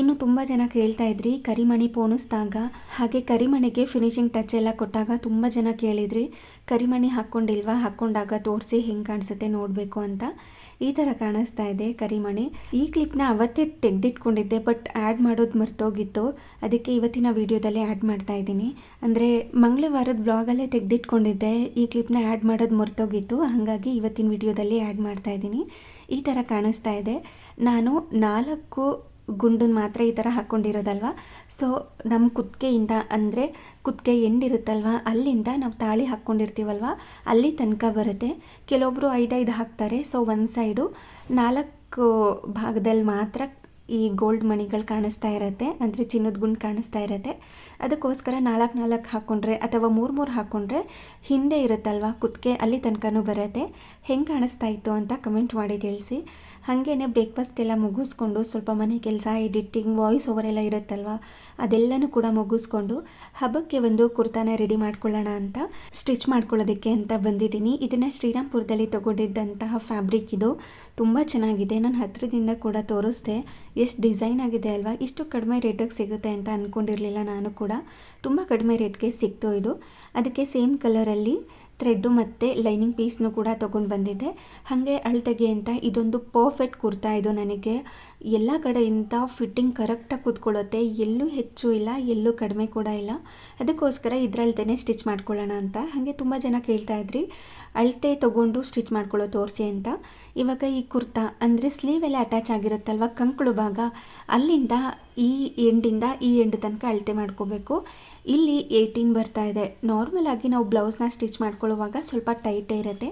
ಇನ್ನು ತುಂಬ ಜನ ಕೇಳ್ತಾ ಇದ್ರಿ ಕರಿಮಣಿ ಪೋಣಿಸಿದಾಗ, ಹಾಗೆ ಕರಿಮಣಿಗೆ ಫಿನಿಶಿಂಗ್ ಟಚ್ ಎಲ್ಲ ಕೊಟ್ಟಾಗ ತುಂಬ ಜನ ಕೇಳಿದ್ರಿ ಕರಿಮಣಿ ಹಾಕ್ಕೊಂಡಿಲ್ವಾ, ಹಾಕ್ಕೊಂಡಾಗ ತೋರಿಸಿ ಹೆಂಗೆ ಕಾಣಿಸುತ್ತೆ ನೋಡಬೇಕು ಅಂತ. ಈ ಥರ ಕಾಣಿಸ್ತಾ ಇದೆ ಕರಿಮಣಿ. ಈ ಕ್ಲಿಪ್ನ ಅವತ್ತೇ ತೆಗೆದಿಟ್ಕೊಂಡಿದ್ದೆ, ಬಟ್ ಆ್ಯಡ್ ಮಾಡೋದು ಮರ್ತೋಗಿತ್ತು. ಅದಕ್ಕೆ ಇವತ್ತಿನ ವೀಡಿಯೋದಲ್ಲೇ ಆ್ಯಡ್ ಮಾಡ್ತಾ ಇದ್ದೀನಿ. ಅಂದರೆ ಮಂಗಳವಾರದ ವ್ಲಾಗಲ್ಲೇ ತೆಗೆದಿಟ್ಕೊಂಡಿದ್ದೆ, ಈ ಕ್ಲಿಪ್ನ ಆ್ಯಡ್ ಮಾಡೋದು ಮರ್ತೋಗಿತ್ತು. ಹಾಗಾಗಿ ಇವತ್ತಿನ ವೀಡಿಯೋದಲ್ಲಿ ಆ್ಯಡ್ ಮಾಡ್ತಾ ಇದ್ದೀನಿ. ಈ ಥರ ಕಾಣಿಸ್ತಾ ಇದೆ. ನಾನು 4 ಗುಂಡನ್ನು ಮಾತ್ರ ಈ ಥರ ಹಾಕ್ಕೊಂಡಿರೋದಲ್ವ. ಸೊ ನಮ್ಮ ಕುತ್ತಿಗೆಯಿಂದ, ಅಂದರೆ ಕುತ್ತಿಗೆ ಎಂಡಿರುತ್ತಲ್ವ, ಅಲ್ಲಿಂದ ನಾವು ತಾಳಿ ಹಾಕ್ಕೊಂಡಿರ್ತೀವಲ್ವ, ಅಲ್ಲಿ ತನಕ ಬರುತ್ತೆ. ಕೆಲವೊಬ್ಬರು 5 ಹಾಕ್ತಾರೆ. ಸೊ ಒಂದು ಸೈಡು 4 ಭಾಗದಲ್ಲಿ ಮಾತ್ರ ಈ ಗೋಲ್ಡ್ ಮಣಿಗಳು ಕಾಣಿಸ್ತಾ ಇರುತ್ತೆ, ಅಂದರೆ ಚಿನ್ನದ ಗುಂಡು ಕಾಣಿಸ್ತಾ ಇರುತ್ತೆ. ಅದಕ್ಕೋಸ್ಕರ 4 ಹಾಕ್ಕೊಂಡ್ರೆ ಅಥವಾ 3 ಹಾಕ್ಕೊಂಡ್ರೆ ಹಿಂದೆ ಇರುತ್ತಲ್ವ ಕುತ್ತಿಗೆ, ಅಲ್ಲಿ ತನಕನೂ ಬರುತ್ತೆ. ಹೆಂಗೆ ಕಾಣಿಸ್ತಾ ಇತ್ತು ಅಂತ ಕಮೆಂಟ್ ಮಾಡಿ ತಿಳಿಸಿ. ಹಾಗೇ ಬ್ರೇಕ್ಫಾಸ್ಟ್ ಎಲ್ಲ ಮುಗಿಸ್ಕೊಂಡು ಸ್ವಲ್ಪ ಮನೆ ಕೆಲಸ, ಎಡಿಟಿಂಗ್, ವಾಯ್ಸ್ ಓವರ್ ಎಲ್ಲ ಇರುತ್ತಲ್ವ, ಅದೆಲ್ಲನೂ ಕೂಡ ಮುಗಿಸ್ಕೊಂಡು ಹಬ್ಬಕ್ಕೆ ಒಂದು ಕುರ್ತಾನ ರೆಡಿ ಮಾಡ್ಕೊಳ್ಳೋಣ ಅಂತ, ಸ್ಟಿಚ್ ಮಾಡ್ಕೊಳ್ಳೋದಕ್ಕೆ ಅಂತ ಬಂದಿದ್ದೀನಿ. ಇದನ್ನು ಶ್ರೀರಾಮ್ಪುರದಲ್ಲಿ ತೊಗೊಂಡಿದ್ದಂತಹ ಫ್ಯಾಬ್ರಿಕ್ ಇದು. ತುಂಬ ಚೆನ್ನಾಗಿದೆ. ನಾನು ಹತ್ತಿರದಿಂದ ಕೂಡ ತೋರಿಸ್ದೆ, ಎಷ್ಟು ಡಿಸೈನ್ ಆಗಿದೆ ಅಲ್ವಾ. ಇಷ್ಟು ಕಡಿಮೆ ರೇಟಿಗೆ ಸಿಗುತ್ತೆ ಅಂತ ಅಂದ್ಕೊಂಡಿರಲಿಲ್ಲ ನಾನು ಕೂಡ. ತುಂಬ ಕಡಿಮೆ ರೇಟ್ಗೆ ಸಿಕ್ತು ಇದು. ಅದಕ್ಕೆ ಸೇಮ್ ಕಲರಲ್ಲಿ ಥ್ರೆಡ್ಡು ಮತ್ತು ಲೈನಿಂಗ್ ಪೀಸ್ನು ಕೂಡ ತೊಗೊಂಡು ಬಂದಿದ್ದೆ. ಹಾಗೆ ಅಳತೆಗೆ ಅಂತ ಇದೊಂದು ಪರ್ಫೆಕ್ಟ್ ಕುರ್ತಾ. ಇದು ನನಗೆ ಎಲ್ಲ ಕಡೆಯಿಂದ ಫಿಟ್ಟಿಂಗ್ ಕರೆಕ್ಟಾಗಿ ಕೂತ್ಕೊಳ್ಳುತ್ತೆ, ಎಲ್ಲೂ ಹೆಚ್ಚು ಇಲ್ಲ, ಎಲ್ಲೂ ಕಡಿಮೆ ಕೂಡ ಇಲ್ಲ. ಅದಕ್ಕೋಸ್ಕರ ಇದರಳ್ತೆನೇ ಸ್ಟಿಚ್ ಮಾಡ್ಕೊಳ್ಳೋಣ ಅಂತ. ಹಾಗೆ ತುಂಬ ಜನ ಕೇಳ್ತಾಯಿದ್ರಿ ಅಳತೆ ತೊಗೊಂಡು ಸ್ಟಿಚ್ ಮಾಡ್ಕೊಳ್ಳೋ ತೋರಿಸಿ ಅಂತ. ಇವಾಗ ಈ ಕುರ್ತಾ ಅಂದರೆ ಸ್ಲೀವ್ ಎಲ್ಲ ಅಟ್ಯಾಚ್ ಆಗಿರುತ್ತಲ್ವ, ಕಂಕಳು ಭಾಗ, ಅಲ್ಲಿಂದ ಈ ಎಂಡಿಂದ ಈ ಎಂಡ್ ತನಕ ಅಳತೆ ಮಾಡ್ಕೋಬೇಕು. ಇಲ್ಲಿ 18 ಬರ್ತಾ ಇದೆ. ನಾರ್ಮಲ್ ಆಗಿ ನಾವು ಬ್ಲೌಸ್ನ ಸ್ಟಿಚ್ ಮಾಡ್ಕೊಳ್ಳುವಾಗ ಸ್ವಲ್ಪ ಟೈಟೇ ಇರುತ್ತೆ,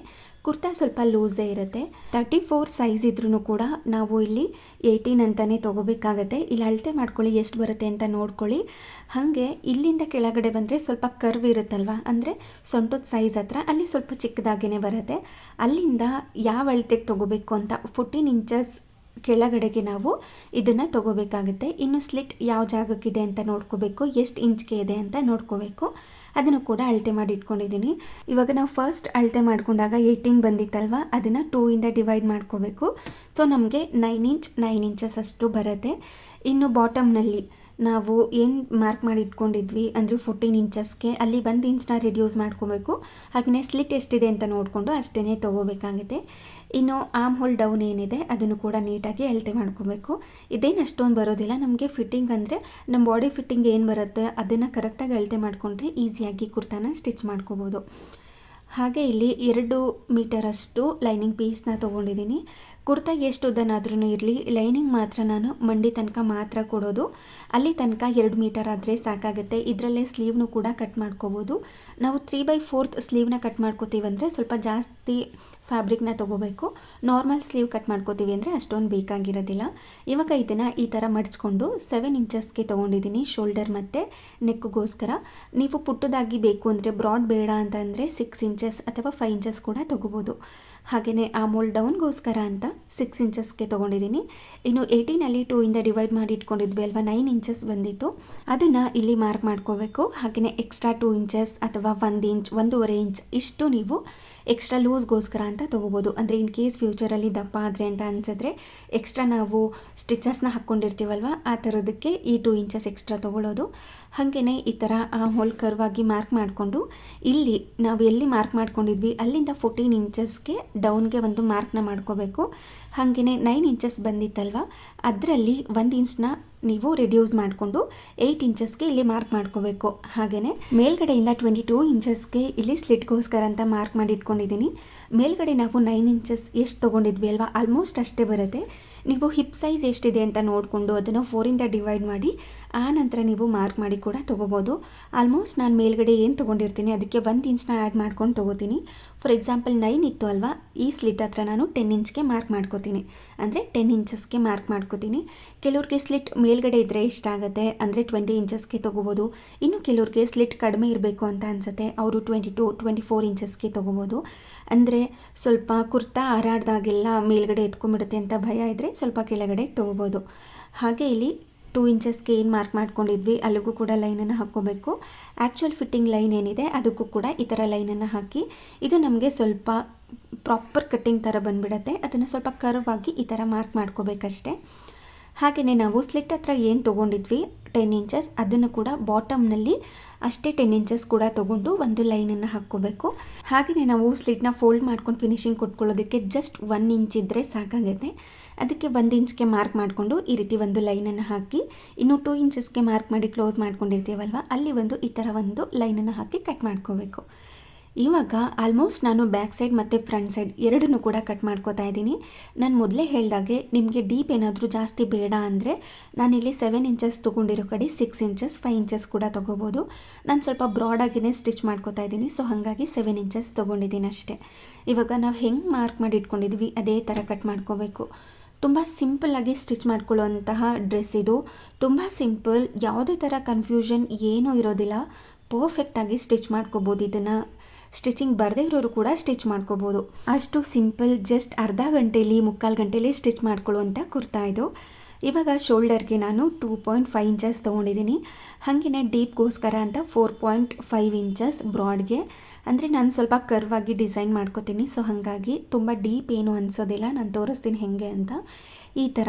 ಕುರ್ತಾ ಸ್ವಲ್ಪ ಲೂಸೇ ಇರುತ್ತೆ. 34 ಸೈಜ್ ಇದ್ರೂ ಕೂಡ ನಾವು ಇಲ್ಲಿ 18 ಅಂತಲೇ ತೊಗೋಬೇಕಾಗತ್ತೆ. ಇಲ್ಲಿ ಅಳತೆ ಮಾಡ್ಕೊಳ್ಳಿ ಎಷ್ಟು ಬರುತ್ತೆ ಅಂತ ನೋಡ್ಕೊಳ್ಳಿ. ಹಾಗೆ ಇಲ್ಲಿಂದ ಕೆಳಗಡೆ ಬಂದರೆ ಸ್ವಲ್ಪ ಕರ್ವ್ ಇರುತ್ತಲ್ವ, ಅಂದರೆ ಸೊಂಟದ ಸೈಜ್ ಹತ್ರ ಅಲ್ಲಿ ಸ್ವಲ್ಪ ಚಿಕ್ಕದಾಗೇ ಬರುತ್ತೆ. ಅಲ್ಲಿಂದ ಯಾವ ಅಳತೆಗೆ ತೊಗೋಬೇಕು ಅಂತ 14 ಇಂಚಸ್ ಕೆಳಗಡೆಗೆ ನಾವು ಇದನ್ನು ತೊಗೋಬೇಕಾಗುತ್ತೆ. ಇನ್ನು ಸ್ಲಿಟ್ ಯಾವ ಜಾಗಕ್ಕಿದೆ ಅಂತ ನೋಡ್ಕೋಬೇಕು, ಎಷ್ಟು ಇಂಚ್ಗೆ ಇದೆ ಅಂತ ನೋಡ್ಕೋಬೇಕು. ಅದನ್ನು ಕೂಡ ಅಳತೆ ಮಾಡಿ ಇಟ್ಕೊಂಡಿದ್ದೀನಿ. ಇವಾಗ ನಾವು ಫಸ್ಟ್ ಅಳತೆ ಮಾಡ್ಕೊಂಡಾಗ 18 ಬಂದಿತ್ತಲ್ವ, ಅದನ್ನು 2ಇಂದ ಡಿವೈಡ್ ಮಾಡ್ಕೋಬೇಕು. ಸೊ ನಮಗೆ 9 ಇಂಚಸ್ ಅಷ್ಟು ಬರುತ್ತೆ. ಇನ್ನು ಬಾಟಮ್ನಲ್ಲಿ ನಾವು ಏನು ಮಾರ್ಕ್ ಮಾಡಿ ಇಟ್ಕೊಂಡಿದ್ವಿ ಅಂದರೆ 14 ಇಂಚಸ್ಗೆ, ಅಲ್ಲಿ 1 ಇಂಚನ್ನ ರಿಡ್ಯೂಸ್ ಮಾಡ್ಕೋಬೇಕು. ಹಾಗೆಯೇ ಸ್ಲಿಟ್ ಎಷ್ಟಿದೆ ಅಂತ ನೋಡಿಕೊಂಡು ಅಷ್ಟೇ ತೊಗೋಬೇಕಾಗುತ್ತೆ. ಇನ್ನು ಆರ್ಮ್ ಹೋಲ್ ಡೌನ್ ಏನಿದೆ ಅದನ್ನು ಕೂಡ ನೀಟಾಗಿ ಅಳತೆ ಮಾಡ್ಕೋಬೇಕು. ಇದೇನು ಅಷ್ಟೊಂದು ಬರೋದಿಲ್ಲ ನಮಗೆ. ಫಿಟ್ಟಿಂಗ್ ಅಂದರೆ ನಮ್ಮ ಬಾಡಿ ಫಿಟ್ಟಿಂಗ್ ಏನು ಬರುತ್ತೆ ಅದನ್ನು ಕರೆಕ್ಟಾಗಿ ಅಳತೆ ಮಾಡಿಕೊಂಡ್ರೆ ಈಸಿಯಾಗಿ ಕುರ್ತಾನ ಸ್ಟಿಚ್ ಮಾಡ್ಕೋಬೋದು. ಹಾಗೆ ಇಲ್ಲಿ 2 ಮೀಟರಷ್ಟು ಲೈನಿಂಗ್ ಪೀಸ್ನ ತೊಗೊಂಡಿದ್ದೀನಿ. ಕುರ್ತಾ ಎಷ್ಟು ಉದ್ದನಾದ್ರೂ ಇರಲಿ, ಲೈನಿಂಗ್ ಮಾತ್ರ ನಾನು ಮಂಡಿ ತನಕ ಮಾತ್ರ ಕೊಡೋದು. ಅಲ್ಲಿ ತನಕ 2 ಮೀಟರ್ ಆದರೆ ಸಾಕಾಗುತ್ತೆ. ಇದರಲ್ಲೇ ಸ್ಲೀವ್ನು ಕೂಡ ಕಟ್ ಮಾಡ್ಕೋಬೋದು. ನಾವು 3/4 ಸ್ಲೀವ್ನ ಕಟ್ ಮಾಡ್ಕೋತೀವಂದರೆ ಸ್ವಲ್ಪ ಜಾಸ್ತಿ ಫ್ಯಾಬ್ರಿಕ್ನ ತೊಗೋಬೇಕು. ನಾರ್ಮಲ್ ಸ್ಲೀವ್ ಕಟ್ ಮಾಡ್ಕೋತೀವಿ ಅಂದರೆ ಅಷ್ಟೊಂದು ಬೇಕಾಗಿರೋದಿಲ್ಲ. ಇವಾಗ ಇದನ್ನು ಈ ಥರ ಮಡ್ಚ್ಕೊಂಡು 7 ಇಂಚಸ್ಗೆ ತೊಗೊಂಡಿದ್ದೀನಿ ಶೋಲ್ಡರ್ ಮತ್ತು ನೆಕ್ಗೋಸ್ಕರ. ನೀವು ಪುಟ್ಟದಾಗಿ ಬೇಕು ಅಂದರೆ, ಬ್ರಾಡ್ ಬೇಡ ಅಂತಂದರೆ 6 ಇಂಚಸ್ ಅಥವಾ 5 ಇಂಚಸ್ ಕೂಡ ತೊಗೋಬೋದು. ಹಾಗೆಯೇ ಆರ್ಮ್ ಹೋಲ್ ಡೌನ್ಗೋಸ್ಕರ ಅಂತ 6 ಇಂಚಸ್ಗೆ ತೊಗೊಂಡಿದ್ದೀನಿ. ಇನ್ನು 18ಅಲ್ಲಿ 2ಇಂದ ಡಿವೈಡ್ ಮಾಡಿ ಇಟ್ಕೊಂಡಿದ್ವಿ ಅಲ್ವಾ, 9 ಇಂಚಸ್ ಬಂದಿತ್ತು. ಅದನ್ನು ಇಲ್ಲಿ ಮಾರ್ಕ್ ಮಾಡ್ಕೋಬೇಕು. ಹಾಗೆಯೇ ಎಕ್ಸ್ಟ್ರಾ 2 ಇಂಚಸ್ ಅಥವಾ 1 ಇಂಚ್, 1.5 ಇಂಚ್ ಇಷ್ಟು ನೀವು ಎಕ್ಸ್ಟ್ರಾ ಲೂಸ್ಗೋಸ್ಕರ ಅಂತ ತೊಗೋಬೋದು. ಅಂದರೆ ಇನ್ ಕೇಸ್ ಫ್ಯೂಚರಲ್ಲಿ ದಪ್ಪ ಆದರೆ ಅಂತ ಅನಿಸಿದ್ರೆ ಎಕ್ಸ್ಟ್ರಾ ನಾವು ಸ್ಟಿಚಸ್ನ ಹಾಕ್ಕೊಂಡಿರ್ತೀವಲ್ವ, ಆ ಥರದಕ್ಕೆ ಈ 2 ಇಂಚಸ್ ಎಕ್ಸ್ಟ್ರಾ ತೊಗೊಳ್ಳೋದು. ಹಾಗೆಯೇ ಈ ಥರ ಹೋಲ್ ಕರ್ವಾಗಿ ಮಾರ್ಕ್ ಮಾಡಿಕೊಂಡು ಇಲ್ಲಿ ನಾವು ಎಲ್ಲಿ ಮಾರ್ಕ್ ಮಾಡ್ಕೊಂಡಿದ್ವಿ ಅಲ್ಲಿಂದ 14 ಇಂಚಸ್ಗೆ ಡೌನ್ಗೆ ಒಂದು ಮಾರ್ಕ್ನ ಮಾಡ್ಕೋಬೇಕು. ಹಾಗೆಯೇ 9 ಇಂಚಸ್ ಬಂದಿತ್ತಲ್ವ, ಅದರಲ್ಲಿ 1 ಇಂಚ್ನ ನೀವು ರಿಡ್ಯೂಸ್ ಮಾಡಿಕೊಂಡು 8 ಇಂಚಸ್ಗೆ ಇಲ್ಲಿ ಮಾರ್ಕ್ ಮಾಡ್ಕೋಬೇಕು. ಹಾಗೆಯೇ ಮೇಲ್ಗಡೆಯಿಂದ 22 ಇಂಚಸ್ಗೆ ಇಲ್ಲಿ ಸ್ಲಿಟ್ಗೋಸ್ಕರ ಅಂತ ಮಾರ್ಕ್ ಮಾಡಿ ಇಟ್ಕೊಂಡಿದ್ದೀನಿ. ಮೇಲ್ಗಡೆ ನಾವು 9 ಇಂಚಸ್ ಎಷ್ಟು ತೊಗೊಂಡಿದ್ವಿ ಅಲ್ವಾ, ಆಲ್ಮೋಸ್ಟ್ ಅಷ್ಟೇ ಬರುತ್ತೆ. ನೀವು ಹಿಪ್ ಸೈಜ್ ಎಷ್ಟಿದೆ ಅಂತ ನೋಡಿಕೊಂಡು ಅದನ್ನು 4ಇಂದ ಡಿವೈಡ್ ಮಾಡಿ ಆ ನಂತರ ನೀವು ಮಾರ್ಕ್ ಮಾಡಿ ಕೂಡ ತೊಗೋಬೋದು. ಆಲ್ಮೋಸ್ಟ್ ನಾನು ಮೇಲ್ಗಡೆ ಏನು ತೊಗೊಂಡಿರ್ತೀನಿ ಅದಕ್ಕೆ 1 ಇಂಚನ್ನ ಆ್ಯಡ್ ಮಾಡ್ಕೊಂಡು ತೊಗೋತೀನಿ. ಫಾರ್ ಎಕ್ಸಾಂಪಲ್ 9 ಇತ್ತು ಅಲ್ವಾ, ಈ ಸ್ಲಿಟ್ ಹತ್ರ ನಾನು 10 ಇಂಚ್ಗೆ ಮಾರ್ಕ್ ಮಾಡ್ಕೋತೀನಿ, ಅಂದರೆ 10 ಇಂಚಸ್ಗೆ ಮಾರ್ಕ್ ಮಾಡ್ಕೋತೀನಿ. ಕೆಲವ್ರಿಗೆ ಸ್ಲಿಟ್ ಮೇಲ್ಗಡೆ ಇದ್ದರೆ ಇಷ್ಟ ಆಗುತ್ತೆ, ಅಂದರೆ 20 ಇಂಚಸ್ಗೆ ತೊಗೋಬೋದು. ಇನ್ನು ಕೆಲವ್ರಿಗೆ ಸ್ಲಿಟ್ ಕಡಿಮೆ ಇರಬೇಕು ಅಂತ ಅನಿಸುತ್ತೆ, ಅವರು 22-24 ಇಂಚಸ್ಗೆ ತೊಗೋಬೋದು. ಅಂದರೆ ಸ್ವಲ್ಪ ಕುರ್ತಾ ಹಾರಾಡ್ದಾಗೆಲ್ಲ ಮೇಲ್ಗಡೆ ಎತ್ಕೊಂಡ್ಬಿಡುತ್ತೆ ಅಂತ ಭಯ ಇದ್ದರೆ ಸ್ವಲ್ಪ ಕೆಳಗಡೆ ತೊಗೋಬೋದು. ಹಾಗೆ ಇಲ್ಲಿ 2 ಇಂಚಸ್ಗೆ ಏನು ಮಾರ್ಕ್ ಮಾಡ್ಕೊಂಡಿದ್ವಿ ಅಲ್ಲಿಗೂ ಕೂಡ ಲೈನನ್ನು ಹಾಕ್ಕೋಬೇಕು. ಆ್ಯಕ್ಚುಯಲ್ ಫಿಟ್ಟಿಂಗ್ ಲೈನ್ ಏನಿದೆ ಅದಕ್ಕೂ ಕೂಡ ಈ ಥರ ಲೈನನ್ನು ಹಾಕಿ, ಇದು ನಮಗೆ ಸ್ವಲ್ಪ ಪ್ರಾಪರ್ ಕಟ್ಟಿಂಗ್ ಥರ ಬಂದುಬಿಡುತ್ತೆ. ಅದನ್ನು ಸ್ವಲ್ಪ ಕರ್ವ್ ಆಗಿ ಈ ಥರ ಮಾರ್ಕ್ ಮಾಡ್ಕೋಬೇಕಷ್ಟೆ. ಹಾಗೆಯೇ ನಾವು ಸ್ಲಿಟ್ ಹತ್ರ ಏನು ತೊಗೊಂಡಿದ್ವಿ 10 ಇಂಚಸ್, ಅದನ್ನು ಕೂಡ ಬಾಟಮ್ನಲ್ಲಿ ಅಷ್ಟೇ 10 ಇಂಚಸ್ ಕೂಡ ತೊಗೊಂಡು ಒಂದು ಲೈನನ್ನು ಹಾಕ್ಕೋಬೇಕು. ಹಾಗೆಯೇ ನಾವು ಸ್ಲಿಟ್ನ ಫೋಲ್ಡ್ ಮಾಡ್ಕೊಂಡು ಫಿನಿಶಿಂಗ್ ಕೊಟ್ಕೊಳ್ಳೋದಕ್ಕೆ ಜಸ್ಟ್ 1 ಇಂಚ್ ಇದ್ದರೆ ಸಾಕಾಗುತ್ತೆ. ಅದಕ್ಕೆ 1 ಇಂಚ್ಗೆ ಮಾರ್ಕ್ ಮಾಡಿಕೊಂಡು ಈ ರೀತಿ ಒಂದು ಲೈನನ್ನು ಹಾಕಿ, ಇನ್ನು 2 ಇಂಚಸ್ಗೆ ಮಾರ್ಕ್ ಮಾಡಿ ಕ್ಲೋಸ್ ಮಾಡ್ಕೊಂಡಿರ್ತೀವಲ್ವ, ಅಲ್ಲಿ ಈ ಥರ ಒಂದು ಲೈನನ್ನು ಹಾಕಿ ಕಟ್ ಮಾಡ್ಕೋಬೇಕು. ಇವಾಗ ಆಲ್ಮೋಸ್ಟ್ ನಾನು ಬ್ಯಾಕ್ ಸೈಡ್ ಮತ್ತು ಫ್ರಂಟ್ ಸೈಡ್ ಎರಡನ್ನೂ ಕೂಡ ಕಟ್ ಮಾಡ್ಕೋತಾ ಇದ್ದೀನಿ. ನಾನು ಮೊದಲೇ ಹೇಳಿದಾಗೆ ನಿಮಗೆ ಡೀಪ್ ಏನಾದರೂ ಜಾಸ್ತಿ ಬೇಡ ಅಂದರೆ ನಾನಿಲ್ಲಿ 7 ಇಂಚಸ್ ತೊಗೊಂಡಿರೋ ಕಡೆ 6 ಇಂಚಸ್ 5 ಇಂಚಸ್ ಕೂಡ ತೊಗೋಬೋದು. ನಾನು ಸ್ವಲ್ಪ ಬ್ರಾಡಾಗಿಯೇ ಸ್ಟಿಚ್ ಮಾಡ್ಕೋತಾ ಇದ್ದೀನಿ, ಸೊ ಹಾಗಾಗಿ 7 ಇಂಚಸ್ ತೊಗೊಂಡಿದ್ದೀನಿ ಅಷ್ಟೇ. ಇವಾಗ ನಾವು ಹೆಂಗೆ ಮಾರ್ಕ್ ಮಾಡಿ ಇಟ್ಕೊಂಡಿದ್ವಿ ಅದೇ ಥರ ಕಟ್ ಮಾಡ್ಕೋಬೇಕು. ತುಂಬ ಸಿಂಪಲ್ಲಾಗಿ ಸ್ಟಿಚ್ ಮಾಡ್ಕೊಳ್ಳುವಂತಹ ಡ್ರೆಸ್ ಇದು. ತುಂಬ ಸಿಂಪಲ್, ಯಾವುದೇ ಥರ ಕನ್ಫ್ಯೂಷನ್ ಏನೂ ಇರೋದಿಲ್ಲ. ಪರ್ಫೆಕ್ಟಾಗಿ ಸ್ಟಿಚ್ ಮಾಡ್ಕೋಬೋದು. ಇದನ್ನು ಸ್ಟಿಚಿಂಗ್ ಬರದೇ ಇರೋರು ಕೂಡ ಸ್ಟಿಚ್ ಮಾಡ್ಕೋಬೋದು. ಅಷ್ಟು ಸಿಂಪಲ್, ಜಸ್ಟ್ ಅರ್ಧ ಗಂಟೆಯಲ್ಲಿ 3/4 ಗಂಟೆಯಲ್ಲಿ ಸ್ಟಿಚ್ ಮಾಡ್ಕೊಳ್ಳುವಂಥ ಕುರ್ತಾ ಇದು. ಇವಾಗ ಶೋಲ್ಡರ್ಗೆ ನಾನು 2.5 ಇಂಚಸ್ ತೊಗೊಂಡಿದ್ದೀನಿ. ಹಾಗೆಯೇ ಡೀಪ್ಗೋಸ್ಕರ ಅಂತ 4.5 ಇಂಚಸ್ ಬ್ರಾಡ್ಗೆ. ಅಂದರೆ ನಾನು ಸ್ವಲ್ಪ ಕರ್ವಾಗಿ ಡಿಸೈನ್ ಮಾಡ್ಕೋತೀನಿ, ಸೊ ಹಾಗಾಗಿ ತುಂಬ ಡೀಪ್ ಏನು ಅನಿಸೋದಿಲ್ಲ. ನಾನು ತೋರಿಸ್ತೀನಿ ಹೇಗೆ ಅಂತ. ಈ ಥರ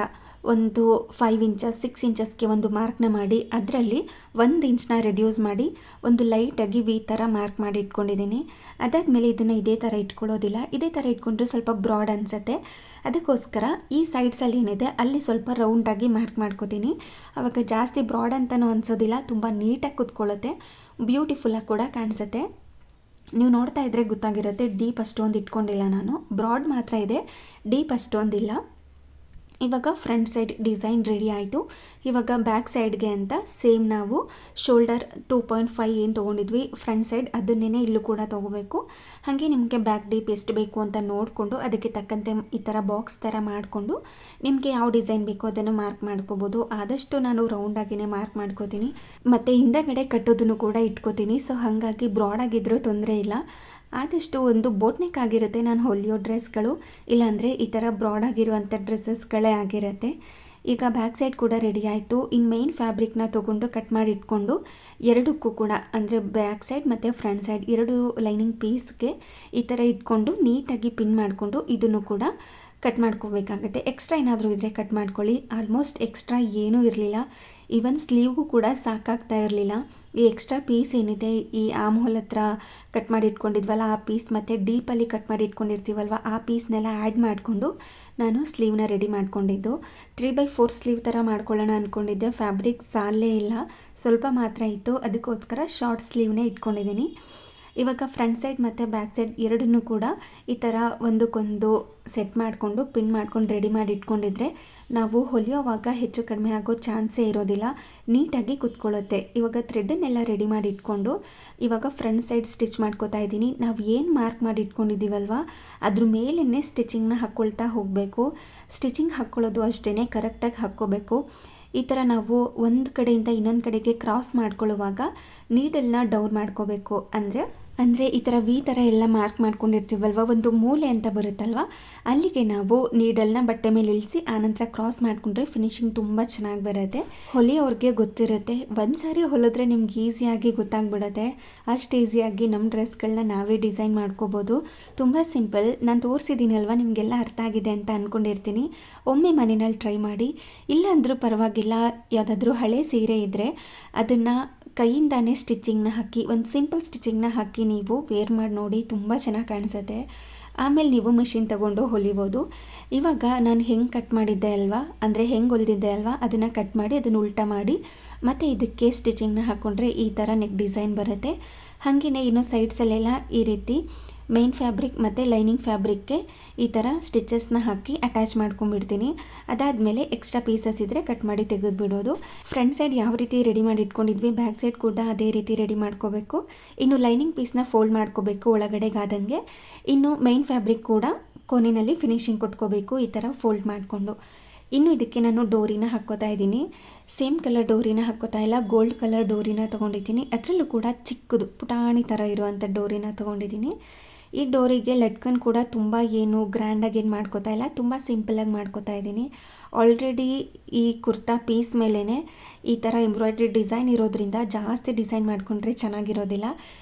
ಒಂದು 5 ಇಂಚಸ್ 6 ಇಂಚಸ್ಗೆ ಒಂದು ಮಾರ್ಕ್ನ ಮಾಡಿ ಅದರಲ್ಲಿ 1 ಇಂಚ್ನ ರೆಡ್ಯೂಸ್ ಮಾಡಿ ಒಂದು ಲೈಟಾಗಿ ವಿ ಥರ ಮಾರ್ಕ್ ಮಾಡಿ ಇಟ್ಕೊಂಡಿದ್ದೀನಿ. ಅದಾದಮೇಲೆ ಇದನ್ನು ಇದೇ ಥರ ಇಟ್ಕೊಳ್ಳೋದಿಲ್ಲ, ಇದೇ ಥರ ಇಟ್ಕೊಂಡ್ರೆ ಸ್ವಲ್ಪ ಬ್ರಾಡ್ ಅನಿಸುತ್ತೆ. ಅದಕ್ಕೋಸ್ಕರ ಈ ಸೈಡ್ಸಲ್ಲಿ ಏನಿದೆ ಅಲ್ಲಿ ಸ್ವಲ್ಪ ರೌಂಡಾಗಿ ಮಾರ್ಕ್ ಮಾಡ್ಕೋತೀನಿ. ಆವಾಗ ಜಾಸ್ತಿ ಬ್ರಾಡ್ ಅಂತಲೂ ಅನಿಸೋದಿಲ್ಲ, ತುಂಬ ನೀಟಾಗಿ ಕೂತ್ಕೊಳ್ಳುತ್ತೆ, ಬ್ಯೂಟಿಫುಲ್ಲಾಗಿ ಕೂಡ ಕಾಣಿಸುತ್ತೆ. ನೀವು ನೋಡ್ತಾ ಇದ್ದರೆ ಗೊತ್ತಾಗಿರುತ್ತೆ, ಡೀಪ್ ಅಷ್ಟೊಂದು ಇಟ್ಕೊಂಡಿಲ್ಲ ನಾನು, ಬ್ರಾಡ್ ಮಾತ್ರ ಇದೆ, ಡೀಪ್ ಅಷ್ಟೊಂದಿಲ್ಲ. ಇವಾಗ ಫ್ರಂಟ್ ಸೈಡ್ ಡಿಸೈನ್ ರೆಡಿ ಆಯಿತು. ಇವಾಗ ಬ್ಯಾಕ್ ಸೈಡ್ಗೆ ಅಂತ ಸೇಮ್ ನಾವು ಶೋಲ್ಡರ್ 2.5 ಏನು ತೊಗೊಂಡಿದ್ವಿ ಫ್ರಂಟ್ ಸೈಡ್, ಅದನ್ನೇ ಇಲ್ಲೂ ಕೂಡ ತೊಗೋಬೇಕು. ಹಾಗೆ ನಿಮಗೆ ಬ್ಯಾಕ್ ಡೀಪ್ ಎಷ್ಟು ಬೇಕು ಅಂತ ನೋಡಿಕೊಂಡು ಅದಕ್ಕೆ ತಕ್ಕಂತೆ ಈ ಥರ ಬಾಕ್ಸ್ ಥರ ಮಾಡಿಕೊಂಡು ನಿಮಗೆ ಯಾವ ಡಿಸೈನ್ ಬೇಕೋ ಅದನ್ನು ಮಾರ್ಕ್ ಮಾಡ್ಕೋಬೋದು. ಆದಷ್ಟು ನಾನು ರೌಂಡಾಗಿಯೇ ಮಾರ್ಕ್ ಮಾಡ್ಕೋತೀನಿ, ಮತ್ತು ಹಿಂದಗಡೆ ಕಟ್ಟೋದನ್ನು ಕೂಡ ಇಟ್ಕೋತೀನಿ. ಸೊ ಹಾಗಾಗಿ ಬ್ರಾಡಾಗಿದ್ರೂ ತೊಂದರೆ ಇಲ್ಲ. ಆದಷ್ಟು ಒಂದು ಬೋಟ್ನೆಕ್ ಆಗಿರುತ್ತೆ ನಾನು ಹೊಲಿಯೋ ಡ್ರೆಸ್ಗಳು, ಇಲ್ಲಾಂದರೆ ಈ ಥರ ಬ್ರಾಡಾಗಿರುವಂಥ ಡ್ರೆಸ್ಸಸ್ಗಳೇ ಆಗಿರುತ್ತೆ. ಈಗ ಬ್ಯಾಕ್ ಸೈಡ್ ಕೂಡ ರೆಡಿ ಆಯಿತು. ಇನ್ನು ಮೇನ್ ಫ್ಯಾಬ್ರಿಕ್ನ ತೊಗೊಂಡು ಕಟ್ ಮಾಡಿ ಇಟ್ಕೊಂಡು ಎರಡಕ್ಕೂ ಕೂಡ, ಅಂದರೆ ಬ್ಯಾಕ್ ಸೈಡ್ ಮತ್ತು ಫ್ರಂಟ್ ಸೈಡ್ ಎರಡು ಲೈನಿಂಗ್ ಪೀಸ್ಗೆ ಈ ಥರ ಇಟ್ಕೊಂಡು ನೀಟಾಗಿ ಪಿನ್ ಮಾಡಿಕೊಂಡು ಇದನ್ನು ಕೂಡ ಕಟ್ ಮಾಡ್ಕೋಬೇಕಾಗುತ್ತೆ. ಎಕ್ಸ್ಟ್ರಾ ಏನಾದರೂ ಇದ್ದರೆ ಕಟ್ ಮಾಡ್ಕೊಳ್ಳಿ. ಆಲ್ಮೋಸ್ಟ್ ಎಕ್ಸ್ಟ್ರಾ ಏನೂ ಇರಲಿಲ್ಲ, ಈವನ್ ಸ್ಲೀವ್ಗೂ ಕೂಡ ಸಾಕಾಗ್ತಾ ಇರಲಿಲ್ಲ. ಈ ಎಕ್ಸ್ಟ್ರಾ ಪೀಸ್ ಏನಿದೆ ಈ ಆಮ್ ಹೋಲ್ ಹತ್ರ ಕಟ್ ಮಾಡಿ ಇಟ್ಕೊಂಡಿದ್ವಲ್ಲ ಆ ಪೀಸ್, ಮತ್ತು ಡೀಪಲ್ಲಿ ಕಟ್ ಮಾಡಿ ಇಟ್ಕೊಂಡಿರ್ತೀವಲ್ವ ಆ ಪೀಸ್ನೆಲ್ಲ ಆ್ಯಡ್ ಮಾಡಿಕೊಂಡು ನಾನು ಸ್ಲೀವ್ನ ರೆಡಿ ಮಾಡ್ಕೊಂಡಿದ್ದು. 3/4 ಸ್ಲೀವ್ ಥರ ಮಾಡ್ಕೊಳ್ಳೋಣ ಅಂದ್ಕೊಂಡಿದ್ದೆ, ಫ್ಯಾಬ್ರಿಕ್ ಸಾಲೇ ಇಲ್ಲ, ಸ್ವಲ್ಪ ಮಾತ್ರ ಇತ್ತು, ಅದಕ್ಕೋಸ್ಕರ ಶಾರ್ಟ್ ಸ್ಲೀವ್ನೇ ಇಟ್ಕೊಂಡಿದ್ದೀನಿ. ಇವಾಗ ಫ್ರಂಟ್ ಸೈಡ್ ಮತ್ತು ಬ್ಯಾಕ್ ಸೈಡ್ ಎರಡನ್ನೂ ಕೂಡ ಈ ಥರ ಒಂದಕ್ಕೊಂದು ಸೆಟ್ ಮಾಡಿಕೊಂಡು ಪಿನ್ ಮಾಡ್ಕೊಂಡು ರೆಡಿ ಮಾಡಿ ಇಟ್ಕೊಂಡಿದ್ರೆ ನಾವು ಹೊಲಿಯೋವಾಗ ಹೆಚ್ಚು ಕಡಿಮೆ ಆಗೋ ಚಾನ್ಸೇ ಇರೋದಿಲ್ಲ, ನೀಟಾಗಿ ಕುತ್ಕೊಳ್ಳುತ್ತೆ. ಇವಾಗ ಥ್ರೆಡನ್ನೆಲ್ಲ ರೆಡಿ ಮಾಡಿ ಇಟ್ಕೊಂಡು ಇವಾಗ ಫ್ರಂಟ್ ಸೈಡ್ ಸ್ಟಿಚ್ ಮಾಡ್ಕೋತಾ ಇದ್ದೀನಿ. ನಾವು ಏನು ಮಾರ್ಕ್ ಮಾಡಿ ಇಟ್ಕೊಂಡಿದ್ದೀವಲ್ವ ಅದ್ರ ಮೇಲೇ ಸ್ಟಿಚಿಂಗ್ನ ಹಾಕ್ಕೊಳ್ತಾ ಹೋಗಬೇಕು. ಸ್ಟಿಚಿಂಗ್ ಹಾಕ್ಕೊಳ್ಳೋದು ಅಷ್ಟೇ ಕರೆಕ್ಟಾಗಿ ಹಾಕ್ಕೋಬೇಕು. ಈ ಥರ ನಾವು ಒಂದು ಕಡೆಯಿಂದ ಇನ್ನೊಂದು ಕಡೆಗೆ ಕ್ರಾಸ್ ಮಾಡ್ಕೊಳ್ಳುವಾಗ ನೀಡಲ್ನ ಡೌನ್ ಮಾಡ್ಕೋಬೇಕು. ಅಂದರೆ ಈ ಥರ ವಿ ಥರ ಎಲ್ಲ ಮಾರ್ಕ್ ಮಾಡ್ಕೊಂಡಿರ್ತೀವಲ್ವ, ಒಂದು ಮೂಲೆ ಅಂತ ಬರುತ್ತಲ್ವ ಅಲ್ಲಿಗೆ ನಾವು ನೀಡಲ್ನ ಬಟ್ಟೆ ಮೇಲೆ ಇಳಿಸಿ ಆನಂತರ ಕ್ರಾಸ್ ಮಾಡಿಕೊಂಡ್ರೆ ಫಿನಿಶಿಂಗ್ ತುಂಬ ಚೆನ್ನಾಗಿ ಬರುತ್ತೆ. ಹೊಲಿಯೋರಿಗೆ ಗೊತ್ತಿರುತ್ತೆ, ಒಂದು ಸಾರಿ ಹೊಲಿದ್ರೆ ನಿಮ್ಗೆ ಈಸಿಯಾಗಿ ಗೊತ್ತಾಗ್ಬಿಡುತ್ತೆ. ಅಷ್ಟು ಈಸಿಯಾಗಿ ನಮ್ಮ ಡ್ರೆಸ್ಗಳನ್ನ ನಾವೇ ಡಿಸೈನ್ ಮಾಡ್ಕೋಬೋದು. ತುಂಬ ಸಿಂಪಲ್. ನಾನು ತೋರಿಸಿದ್ದೀನಲ್ವ, ನಿಮಗೆಲ್ಲ ಅರ್ಥ ಆಗಿದೆ ಅಂತ ಅಂದ್ಕೊಂಡಿರ್ತೀನಿ. ಒಮ್ಮೆ ಮನೆಯಲ್ಲಿ ಟ್ರೈ ಮಾಡಿ. ಇಲ್ಲ ಅಂದರೂ ಪರವಾಗಿಲ್ಲ, ಯಾವುದಾದ್ರೂ ಹಳೆ ಸೀರೆ ಇದ್ದರೆ ಅದನ್ನು ಕೈಯಿಂದಾನೇ ಸ್ಟಿಚಿಂಗ್ನ ಹಾಕಿ, ಒಂದು ಸಿಂಪಲ್ ಸ್ಟಿಚಿಂಗ್ನ ಹಾಕಿ ನೀವು ವೇರ್ ಮಾಡಿ ನೋಡಿ, ತುಂಬ ಚೆನ್ನಾಗಿ ಕಾಣಿಸುತ್ತೆ. ಆಮೇಲೆ ನೀವು ಮಿಷಿನ್ ತೊಗೊಂಡು ಹೊಲಿಬೋದು. ಇವಾಗ ನಾನು ಹೆಂಗೆ ಕಟ್ ಮಾಡಿದ್ದೆ ಅಲ್ವಾ, ಅಂದರೆ ಹೆಂಗೆ ಹೊಲಿದಿದ್ದೆ ಅಲ್ವಾ ಅದನ್ನು ಕಟ್ ಮಾಡಿ ಅದನ್ನು ಉಲ್ಟಾ ಮಾಡಿ ಮತ್ತು ಇದಕ್ಕೆ ಸ್ಟಿಚಿಂಗ್ನ ಹಾಕ್ಕೊಂಡ್ರೆ ಈ ಥರ ನೆಕ್ ಡಿಸೈನ್ ಬರುತ್ತೆ. ಹಾಗೆಯೇ ಇನ್ನು ಸೈಡ್ಸಲ್ಲೆಲ್ಲ ಈ ರೀತಿ ಮೇನ್ ಫ್ಯಾಬ್ರಿಕ್ ಮತ್ತು ಲೈನಿಂಗ್ ಫ್ಯಾಬ್ರಿಕ್ಗೆ ಈ ಥರ ಸ್ಟಿಚಸ್ನ ಹಾಕಿ ಅಟ್ಯಾಚ್ ಮಾಡ್ಕೊಂಡ್ಬಿಡ್ತೀನಿ. ಅದಾದಮೇಲೆ ಎಕ್ಸ್ಟ್ರಾ ಪೀಸಸ್ ಇದ್ದರೆ ಕಟ್ ಮಾಡಿ ತೆಗೆದುಬಿಡೋದು. ಫ್ರಂಟ್ ಸೈಡ್ ಯಾವ ರೀತಿ ರೆಡಿ ಮಾಡಿ ಇಟ್ಕೊಂಡಿದ್ವಿ, ಬ್ಯಾಕ್ ಸೈಡ್ ಕೂಡ ಅದೇ ರೀತಿ ರೆಡಿ ಮಾಡ್ಕೋಬೇಕು. ಇನ್ನು ಲೈನಿಂಗ್ ಪೀಸ್ನ ಫೋಲ್ಡ್ ಮಾಡ್ಕೋಬೇಕು ಒಳಗಡೆಗಾದಂಗೆ. ಇನ್ನು ಮೇನ್ ಫ್ಯಾಬ್ರಿಕ್ ಕೂಡ ಕೊನೆಯಲ್ಲಿ ಫಿನಿಶಿಂಗ್ ಕೊಟ್ಕೋಬೇಕು ಈ ಥರ ಫೋಲ್ಡ್ ಮಾಡಿಕೊಂಡು. ಇನ್ನು ಇದಕ್ಕೆ ನಾನು ಡೋರಿನ ಹಾಕ್ಕೋತಾ ಇದ್ದೀನಿ. ಸೇಮ್ ಕಲರ್ ಡೋರಿನ ಹಾಕ್ಕೋತಾ ಇಲ್ಲ, ಗೋಲ್ಡ್ ಕಲರ್ ಡೋರಿನ ತೊಗೊಂಡಿದ್ದೀನಿ. ಅದರಲ್ಲೂ ಕೂಡ ಚಿಕ್ಕದು ಪುಟಾಣಿ ಥರ ಇರುವಂಥ ಡೋರಿನ ತೊಗೊಂಡಿದ್ದೀನಿ. ಈ ಡೋರಿಗೆ ಲಟ್ಕನ್ ಕೂಡ ತುಂಬ ಏನು ಗ್ರ್ಯಾಂಡಾಗಿ ಏನು ಮಾಡ್ಕೋತಾ ಇಲ್ಲ, ತುಂಬ ಸಿಂಪಲಾಗಿ ಮಾಡ್ಕೋತಾ ಇದ್ದೀನಿ. ಆಲ್ರೆಡಿ ಈ ಕುರ್ತಾ ಪೀಸ್ ಮೇಲೇ ಈ ಥರ ಎಂಬ್ರಾಯ್ಡ್ರಿ ಡಿಸೈನ್ ಇರೋದ್ರಿಂದ ಜಾಸ್ತಿ ಡಿಸೈನ್ ಮಾಡಿಕೊಂಡ್ರೆ ಚೆನ್ನಾಗಿರೋದಿಲ್ಲ.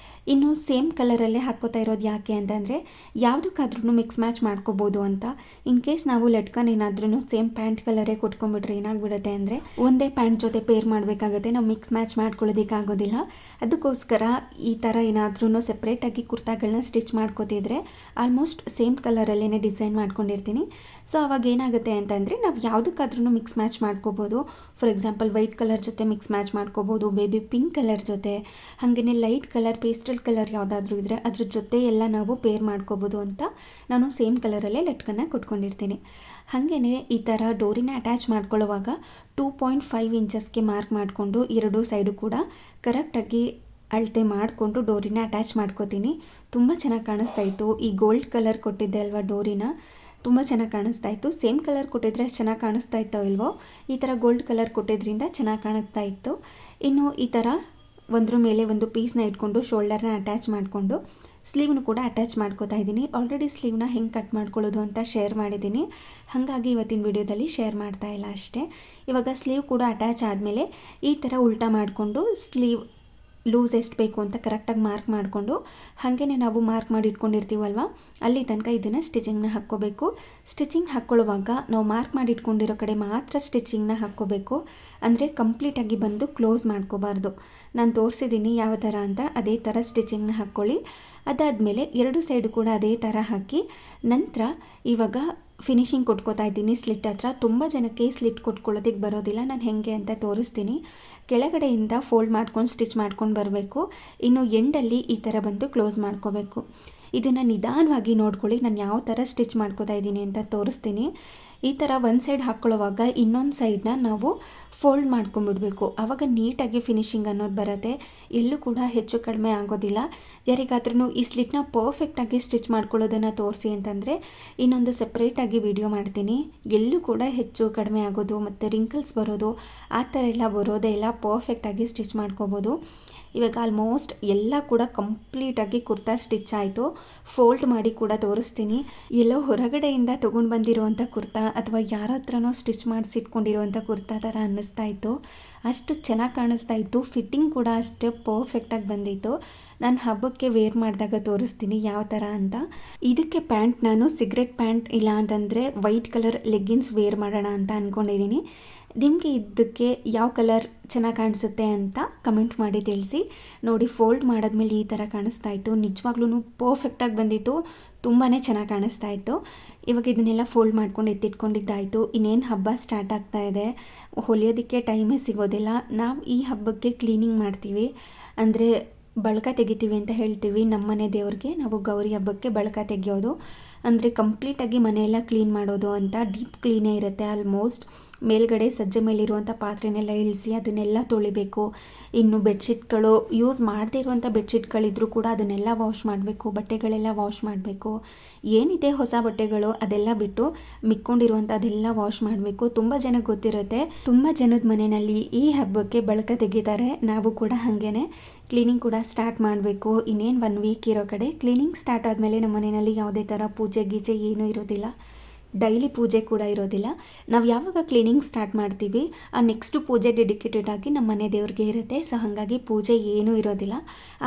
ಇನ್ನು ಸೇಮ್ ಕಲರಲ್ಲೇ ಹಾಕ್ಕೋತಾ ಇರೋದು ಯಾಕೆ ಅಂತಂದರೆ ಯಾವುದಕ್ಕಾದ್ರೂ ಮಿಕ್ಸ್ ಮ್ಯಾಚ್ ಮಾಡ್ಕೋಬೋದು ಅಂತ. ಇನ್ ಕೇಸ್ ನಾವು ಲಟ್ಕನ್ ಏನಾದ್ರೂ ಸೇಮ್ ಪ್ಯಾಂಟ್ ಕಲರೇ ಕೊಟ್ಕೊಂಡ್ಬಿಟ್ರೆ ಏನಾಗ್ಬಿಡುತ್ತೆ ಅಂದರೆ ಒಂದೇ ಪ್ಯಾಂಟ್ ಜೊತೆ ಪೇರ್ ಮಾಡಬೇಕಾಗುತ್ತೆ, ನಾವು ಮಿಕ್ಸ್ ಮ್ಯಾಚ್ ಮಾಡ್ಕೊಳ್ಳೋದಕ್ಕಾಗೋದಿಲ್ಲ. ಅದಕ್ಕೋಸ್ಕರ ಈ ಥರ ಏನಾದ್ರೂ ಸೆಪ್ರೇಟಾಗಿ ಕುರ್ತಾಗಳನ್ನ ಸ್ಟಿಚ್ ಮಾಡ್ಕೋತಿದ್ರೆ ಆಲ್ಮೋಸ್ಟ್ ಸೇಮ್ ಕಲರಲ್ಲೇ ಡಿಸೈನ್ ಮಾಡ್ಕೊಂಡಿರ್ತೀನಿ. ಸೊ ಅವಾಗ ಏನಾಗುತ್ತೆ ಅಂತಂದರೆ ನಾವು ಯಾವುದಕ್ಕಾದ್ರೂ ಮಿಕ್ಸ್ ಮ್ಯಾಚ್ ಮಾಡ್ಕೋಬೋದು. ಫಾರ್ ಎಕ್ಸಾಂಪಲ್ ವೈಟ್ ಕಲರ್ ಜೊತೆ ಮಿಕ್ಸ್ ಮ್ಯಾಚ್ ಮಾಡ್ಕೋಬೋದು, ಬೇಬಿ ಪಿಂಕ್ ಕಲರ್ ಜೊತೆ, ಹಾಗೆಯೇ ಲೈಟ್ ಕಲರ್ ಪೇಸ್ಟಲ್ ಕಲರ್ ಯಾವುದಾದ್ರೂ ಇದ್ದರೆ ಅದ್ರ ಜೊತೆ ಎಲ್ಲ ನಾವು ಪೇರ್ ಮಾಡ್ಕೋಬೋದು ಅಂತ ನಾನು ಸೇಮ್ ಕಲರಲ್ಲೇ ಲಟ್ಕನ್ನ ಕೊಟ್ಕೊಂಡಿರ್ತೀನಿ. ಹಾಗೆಯೇ ಈ ಥರ ಡೋರಿನ ಅಟ್ಯಾಚ್ ಮಾಡ್ಕೊಳ್ಳುವಾಗ 2.5 ಇಂಚಸ್ಗೆ ಮಾರ್ಕ್ ಮಾಡಿಕೊಂಡು ಎರಡೂ ಸೈಡು ಕೂಡ ಕರೆಕ್ಟಾಗಿ ಅಳತೆ ಮಾಡಿಕೊಂಡು ಡೋರಿನ ಅಟ್ಯಾಚ್ ಮಾಡ್ಕೋತೀನಿ. ತುಂಬ ಚೆನ್ನಾಗಿ ಕಾಣಿಸ್ತಾ ಇತ್ತು. ಈ ಗೋಲ್ಡ್ ಕಲರ್ ಕೊಟ್ಟಿದ್ದೆ ಅಲ್ವಾ ಡೋರಿನ, ತುಂಬ ಚೆನ್ನಾಗಿ ಕಾಣಿಸ್ತಾ ಇತ್ತು. ಸೇಮ್ ಕಲರ್ ಕೊಟ್ಟಿದ್ರೆ ಅಷ್ಟು ಚೆನ್ನಾಗಿ ಕಾಣಿಸ್ತಾ ಇತ್ತೋ ಇಲ್ವೋ, ಈ ಥರ ಗೋಲ್ಡ್ ಕಲರ್ ಕೊಟ್ಟಿದ್ರಿಂದ ಚೆನ್ನಾಗಿ ಕಾಣಿಸ್ತಾ ಇತ್ತು. ಇನ್ನು ಈ ಥರ ಒಂದ್ರ ಮೇಲೆ ಒಂದು ಪೀಸ್ನ ಇಟ್ಕೊಂಡು ಶೋಲ್ಡರ್ನ ಅಟ್ಯಾಚ್ ಮಾಡಿಕೊಂಡು ಸ್ಲೀವ್ನು ಕೂಡ ಅಟ್ಯಾಚ್ ಮಾಡ್ಕೋತಾ ಇದ್ದೀನಿ. ಆಲ್ರೆಡಿ ಸ್ಲೀವ್ನ ಹೆಂಗೆ ಕಟ್ ಮಾಡ್ಕೊಳ್ಳೋದು ಅಂತ ಶೇರ್ ಮಾಡಿದ್ದೀನಿ, ಹಾಗಾಗಿ ಇವತ್ತಿನ ವಿಡಿಯೋದಲ್ಲಿ ಶೇರ್ ಮಾಡ್ತಾ ಇಲ್ಲ ಅಷ್ಟೇ. ಇವಾಗ ಸ್ಲೀವ್ ಕೂಡ ಅಟ್ಯಾಚ್ ಆದಮೇಲೆ ಈ ಥರ ಉಲ್ಟಾ ಮಾಡಿಕೊಂಡು ಸ್ಲೀವ್ ಲೂಸ್ ಎಷ್ಟು ಬೇಕು ಅಂತ ಕರೆಕ್ಟಾಗಿ ಮಾರ್ಕ್ ಮಾಡಿಕೊಂಡು ಹಾಗೆಯೇ ನಾವು ಮಾರ್ಕ್ ಮಾಡಿ ಇಟ್ಕೊಂಡಿರ್ತೀವಲ್ವ ಅಲ್ಲಿ ತನಕ ಇದನ್ನು ಸ್ಟಿಚಿಂಗ್ನ ಹಾಕ್ಕೋಬೇಕು. ಸ್ಟಿಚಿಂಗ್ ಹಾಕ್ಕೊಳ್ಳುವಾಗ ನಾವು ಮಾರ್ಕ್ ಮಾಡಿ ಇಟ್ಕೊಂಡಿರೋ ಕಡೆ ಮಾತ್ರ ಸ್ಟಿಚಿಂಗ್ನ ಹಾಕ್ಕೋಬೇಕು, ಅಂದರೆ ಕಂಪ್ಲೀಟಾಗಿ ಬಂದು ಕ್ಲೋಸ್ ಮಾಡ್ಕೋಬಾರ್ದು. ನಾನು ತೋರಿಸಿದ್ದೀನಿ ಯಾವ ಥರ ಅಂತ, ಅದೇ ಥರ ಸ್ಟಿಚಿಂಗ್ನ ಹಾಕ್ಕೊಳ್ಳಿ. ಅದಾದಮೇಲೆ ಎರಡು ಸೈಡು ಕೂಡ ಅದೇ ಥರ ಹಾಕಿ ನಂತರ ಇವಾಗ ಫಿನಿಶಿಂಗ್ ಕೊಟ್ಕೋತಾ ಇದ್ದೀನಿ ಸ್ಲಿಟ್ ಹತ್ರ. ತುಂಬ ಜನಕ್ಕೆ ಸ್ಲಿಟ್ ಕೊಟ್ಕೊಳ್ಳೋದಕ್ಕೆ ಬರೋದಿಲ್ಲ, ನಾನು ಹೇಗೆ ಅಂತ ತೋರಿಸ್ತೀನಿ. ಕೆಳಗಡೆಯಿಂದ ಫೋಲ್ಡ್ ಮಾಡ್ಕೊಂಡು ಸ್ಟಿಚ್ ಮಾಡ್ಕೊಂಡು ಬರಬೇಕು. ಇನ್ನು ಎಂಡಲ್ಲಿ ಈ ಥರ ಬಂದು ಕ್ಲೋಸ್ ಮಾಡ್ಕೋಬೇಕು. ಇದನ್ನು ನಿಧಾನವಾಗಿ ನೋಡ್ಕೊಳ್ಳಿ, ನಾನು ಯಾವ ಥರ ಸ್ಟಿಚ್ ಮಾಡ್ಕೋತಾ ಇದ್ದೀನಿ ಅಂತ ತೋರಿಸ್ತೀನಿ. ಈ ಥರ ಒಂದು ಸೈಡ್ ಹಾಕ್ಕೊಳ್ಳೋವಾಗ ಇನ್ನೊಂದು ಸೈಡನ್ನ ನಾವು ಫೋಲ್ಡ್ ಮಾಡ್ಕೊಂಡ್ಬಿಡ್ಬೇಕು, ಆವಾಗ ನೀಟಾಗಿ ಫಿನಿಶಿಂಗ್ ಅನ್ನೋದು ಬರುತ್ತೆ, ಎಲ್ಲೂ ಕೂಡ ಹೆಚ್ಚು ಕಡಿಮೆ ಆಗೋದಿಲ್ಲ. ಯಾರಿಗಾದ್ರೂ ಈ ಸ್ಲಿಟ್ನ ಪರ್ಫೆಕ್ಟಾಗಿ ಸ್ಟಿಚ್ ಮಾಡ್ಕೊಳ್ಳೋದನ್ನು ತೋರಿಸಿ ಅಂತಂದರೆ ಇನ್ನೊಂದು ಸಪ್ರೇಟಾಗಿ ವಿಡಿಯೋ ಮಾಡ್ತೀನಿ. ಎಲ್ಲೂ ಕೂಡ ಹೆಚ್ಚು ಕಡಿಮೆ ಆಗೋದು ಮತ್ತು ರಿಂಕಲ್ಸ್ ಬರೋದು ಆ ಥರ ಎಲ್ಲ ಬರೋದೇ ಇಲ್ಲ, ಪರ್ಫೆಕ್ಟಾಗಿ ಸ್ಟಿಚ್ ಮಾಡ್ಕೋಬೋದು. ಇವಾಗ ಆಲ್ಮೋಸ್ಟ್ ಎಲ್ಲ ಕೂಡ ಕಂಪ್ಲೀಟಾಗಿ ಕುರ್ತಾ ಸ್ಟಿಚ್ ಆಯಿತು. ಫೋಲ್ಡ್ ಮಾಡಿ ಕೂಡ ತೋರಿಸ್ತೀನಿ. ಎಲ್ಲೋ ಹೊರಗಡೆಯಿಂದ ತೊಗೊಂಡು ಬಂದಿರುವಂಥ ಕುರ್ತಾ ಅಥವಾ ಯಾರ ಹತ್ರನೋ ಸ್ಟಿಚ್ ಮಾಡಿಸಿಟ್ಕೊಂಡಿರುವಂಥ ಕುರ್ತಾ ಥರ ಅನ್ನಿಸ್ತಾ ಇತ್ತು, ಅಷ್ಟು ಚೆನ್ನಾಗಿ ಕಾಣಿಸ್ತಾ ಇತ್ತು. ಫಿಟ್ಟಿಂಗ್ ಕೂಡ ಅಷ್ಟೇ ಪರ್ಫೆಕ್ಟಾಗಿ ಬಂದಿತ್ತು. ನಾನು ಹಬ್ಬಕ್ಕೆ ವೇರ್ ಮಾಡಿದಾಗ ತೋರಿಸ್ತೀನಿ ಯಾವ ಥರ ಅಂತ. ಇದಕ್ಕೆ ಪ್ಯಾಂಟ್ ನಾನು ಸಿಗರೆಟ್ ಪ್ಯಾಂಟ್ ಇಲ್ಲ ಅಂತಂದರೆ ವೈಟ್ ಕಲರ್ ಲೆಗ್ಗಿನ್ಸ್ ವೇರ್ ಮಾಡೋಣ ಅಂತ ಅಂದ್ಕೊಂಡಿದ್ದೀನಿ. ನಿಮಗೆ ಇದಕ್ಕೆ ಯಾವ ಕಲರ್ ಚೆನ್ನಾಗಿ ಕಾಣಿಸುತ್ತೆ ಅಂತ ಕಮೆಂಟ್ ಮಾಡಿ ತಿಳಿಸಿ. ನೋಡಿ ಫೋಲ್ಡ್ ಮಾಡಿದ್ಮೇಲೆ ಈ ಥರ ಕಾಣಿಸ್ತಾ ಇತ್ತು, ನಿಜವಾಗ್ಲೂ ಪರ್ಫೆಕ್ಟಾಗಿ ಬಂದಿತ್ತು, ತುಂಬಾ ಚೆನ್ನಾಗಿ ಕಾಣಿಸ್ತಾ ಇತ್ತು. ಇವಾಗ ಇದನ್ನೆಲ್ಲ ಫೋಲ್ಡ್ ಮಾಡ್ಕೊಂಡು ಎತ್ತಿಟ್ಕೊಂಡಿದ್ದಾಯಿತು. ಇನ್ನೇನು ಹಬ್ಬ ಸ್ಟಾರ್ಟ್ ಆಗ್ತಾ ಇದೆ, ಹೊಲಿಯೋದಕ್ಕೆ ಟೈಮೇ ಸಿಗೋದಿಲ್ಲ. ನಾವು ಈ ಹಬ್ಬಕ್ಕೆ ಕ್ಲೀನಿಂಗ್ ಮಾಡ್ತೀವಿ, ಅಂದರೆ ಬಳಕ ತೆಗಿತೀವಿ ಅಂತ ಹೇಳ್ತೀವಿ. ನಮ್ಮನೆ ದೇವ್ರಿಗೆ ನಾವು ಗೌರಿ ಹಬ್ಬಕ್ಕೆ ಬಳಕ ತೆಗೆಯೋದು, ಅಂದರೆ ಕಂಪ್ಲೀಟಾಗಿ ಮನೆಯೆಲ್ಲ ಕ್ಲೀನ್ ಮಾಡೋದು ಅಂತ. ಡೀಪ್ ಕ್ಲೀನೇ ಇರುತ್ತೆ ಆಲ್ಮೋಸ್ಟ್. ಮೇಲ್ಗಡೆ ಸಜ್ಜೆ ಮೇಲಿರುವಂಥ ಪಾತ್ರೆನೆಲ್ಲ ಇಳಿಸಿ ಅದನ್ನೆಲ್ಲ ತೊಳಿಬೇಕು. ಇನ್ನು ಬೆಡ್ಶೀಟ್ಗಳು ಯೂಸ್ ಮಾಡದೇ ಇರುವಂಥ ಬೆಡ್ಶೀಟ್ಗಳಿದ್ರೂ ಕೂಡ ಅದನ್ನೆಲ್ಲ ವಾಶ್ ಮಾಡಬೇಕು, ಬಟ್ಟೆಗಳೆಲ್ಲ ವಾಶ್ ಮಾಡಬೇಕು. ಏನಿದೆ ಹೊಸ ಬಟ್ಟೆಗಳು ಅದೆಲ್ಲ ಬಿಟ್ಟು ಮಿಕ್ಕೊಂಡಿರುವಂಥ ಅದೆಲ್ಲ ವಾಶ್ ಮಾಡಬೇಕು. ತುಂಬ ಜನಕ್ಕೆ ಗೊತ್ತಿರುತ್ತೆ, ತುಂಬ ಜನದ ಮನೆಯಲ್ಲಿ ಈ ಹಬ್ಬಕ್ಕೆ ಬಳಕ ತೆಗಿತಾರೆ. ನಾವು ಕೂಡ ಹಾಗೇ ಕ್ಲೀನಿಂಗ್ ಕೂಡ ಸ್ಟಾರ್ಟ್ ಮಾಡಬೇಕು. ಇನ್ನೇನು 1 ವೀಕ್ ಇರೋ ಕಡೆ ಕ್ಲೀನಿಂಗ್ ಸ್ಟಾರ್ಟ್ ಆದಮೇಲೆ ನಮ್ಮ ಮನೆಯಲ್ಲಿ ಯಾವುದೇ ಥರ ಪೂಜೆ ಗೀಜೆ ಏನೂ ಇರೋದಿಲ್ಲ, ಡೈಲಿ ಪೂಜೆ ಕೂಡ ಇರೋದಿಲ್ಲ. ನಾವು ಯಾವಾಗ ಕ್ಲೀನಿಂಗ್ ಸ್ಟಾರ್ಟ್ ಮಾಡ್ತೀವಿ ಆ ನೆಕ್ಸ್ಟು ಪೂಜೆ ಡೆಡಿಕೇಟೆಡ್ ಆಗಿ ನಮ್ಮ ಮನೆ ದೇವ್ರಿಗೆ ಇರುತ್ತೆ. ಸೊ ಹಾಗಾಗಿ ಪೂಜೆ ಏನೂ ಇರೋದಿಲ್ಲ,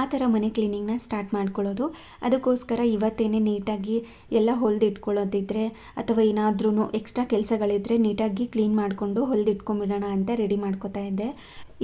ಆ ಥರ ಮನೆ ಕ್ಲೀನಿಂಗ್ನ ಸ್ಟಾರ್ಟ್ ಮಾಡ್ಕೊಳ್ಳೋದು. ಅದಕ್ಕೋಸ್ಕರ ಇವತ್ತೇನೆ ನೀಟಾಗಿ ಎಲ್ಲ ಹೊಲಿದಿಟ್ಕೊಳ್ಳೋದಿದ್ರೆ ಅಥವಾ ಏನಾದ್ರೂ ಎಕ್ಸ್ಟ್ರಾ ಕೆಲಸಗಳಿದ್ದರೆ ನೀಟಾಗಿ ಕ್ಲೀನ್ ಮಾಡಿಕೊಂಡು ಹೊಲಿದಿಟ್ಕೊಂಬಿಡೋಣ ಅಂತ ರೆಡಿ ಮಾಡ್ಕೋತಾ ಇದ್ದೆ.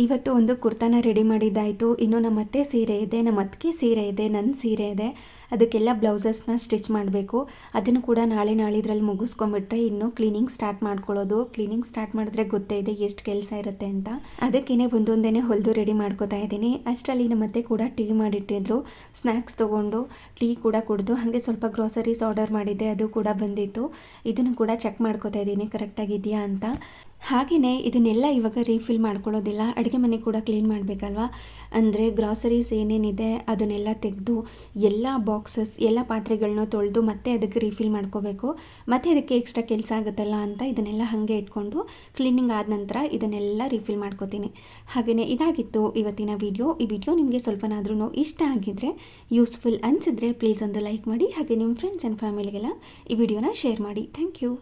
ಇವತ್ತು ಒಂದು ಕುರ್ತಾನ ರೆಡಿ ಮಾಡಿದ್ದಾಯಿತು. ಇನ್ನು ನಮ್ಮ ಅತ್ತೆ ಸೀರೆ ಇದೆ, ನಮ್ಮ ಅತ್ತಿಗೆ ಸೀರೆ ಇದೆ, ನನ್ನ ಸೀರೆ ಇದೆ. ಅದಕ್ಕೆಲ್ಲ ಬ್ಲೌಸಸ್ನ ಸ್ಟಿಚ್ ಮಾಡಬೇಕು. ಅದನ್ನು ಕೂಡ ನಾಳಿದ್ರಲ್ಲಿ ಮುಗಿಸ್ಕೊಂಡ್ಬಿಟ್ರೆ ಇನ್ನು ಕ್ಲೀನಿಂಗ್ ಸ್ಟಾರ್ಟ್ ಮಾಡ್ಕೊಳ್ಳೋದು. ಕ್ಲೀನಿಂಗ್ ಸ್ಟಾರ್ಟ್ ಮಾಡಿದ್ರೆ ಗೊತ್ತೇ ಇದೆ ಎಷ್ಟು ಕೆಲಸ ಇರುತ್ತೆ ಅಂತ. ಅದಕ್ಕೇ ಒಂದೊಂದೇ ಹೊಲಿದು ರೆಡಿ ಮಾಡ್ಕೋತಾ ಇದ್ದೀನಿ. ಅಷ್ಟರಲ್ಲಿ ನಮ್ಮ ಅತ್ತೆ ಕೂಡ ಟೀ ಮಾಡಿಟ್ಟಿದ್ರು. ಸ್ನ್ಯಾಕ್ಸ್ ತೊಗೊಂಡು ಟೀ ಕೂಡ ಕುಡಿದು ಹಾಗೆ ಸ್ವಲ್ಪ ಗ್ರೋಸರೀಸ್ ಆರ್ಡರ್ ಮಾಡಿದ್ದೆ, ಅದು ಕೂಡ ಬಂದಿತ್ತು. ಇದನ್ನು ಕೂಡ ಚೆಕ್ ಮಾಡ್ಕೋತಾ ಇದ್ದೀನಿ ಕರೆಕ್ಟಾಗಿದೆಯಾ ಅಂತ. ಹಾಗೆಯೇ ಇದನ್ನೆಲ್ಲ ಇವಾಗ ರೀಫಿಲ್ ಮಾಡ್ಕೊಳ್ಳೋದಿಲ್ಲ, ಅಡುಗೆ ಮನೆ ಕೂಡ ಕ್ಲೀನ್ ಮಾಡಬೇಕಲ್ವ. ಅಂದರೆ ಗ್ರಾಸರೀಸ್ ಏನೇನಿದೆ ಅದನ್ನೆಲ್ಲ ತೆಗೆದು ಎಲ್ಲ ಬಾಕ್ಸಸ್ ಎಲ್ಲ ಪಾತ್ರೆಗಳನ್ನ ತೊಳೆದು ಮತ್ತೆ ಅದಕ್ಕೆ ರೀಫಿಲ್ ಮಾಡ್ಕೋಬೇಕು. ಮತ್ತು ಅದಕ್ಕೆ ಎಕ್ಸ್ಟ್ರಾ ಕೆಲಸ ಆಗುತ್ತಲ್ಲ ಅಂತ ಇದನ್ನೆಲ್ಲ ಹಾಗೆ ಇಟ್ಕೊಂಡು ಕ್ಲೀನಿಂಗ್ ಆದ ನಂತರ ಇದನ್ನೆಲ್ಲ ರೀಫಿಲ್ ಮಾಡ್ಕೋತೀನಿ. ಹಾಗೆಯೇ ಇದಾಗಿತ್ತು ಇವತ್ತಿನ ವಿಡಿಯೋ. ಈ ವಿಡಿಯೋ ನಿಮಗೆ ಸ್ವಲ್ಪನಾದ್ರೂ ಇಷ್ಟ ಆಗಿದ್ದರೆ, ಯೂಸ್ಫುಲ್ ಅನಿಸಿದ್ರೆ ಪ್ಲೀಸ್ ಒಂದು ಲೈಕ್ ಮಾಡಿ. ಹಾಗೆ ನಿಮ್ಮ ಫ್ರೆಂಡ್ಸ್ ಆ್ಯಂಡ್ ಫ್ಯಾಮಿಲಿಗೆಲ್ಲ ಈ ವಿಡಿಯೋನ ಶೇರ್ ಮಾಡಿ. Thank you.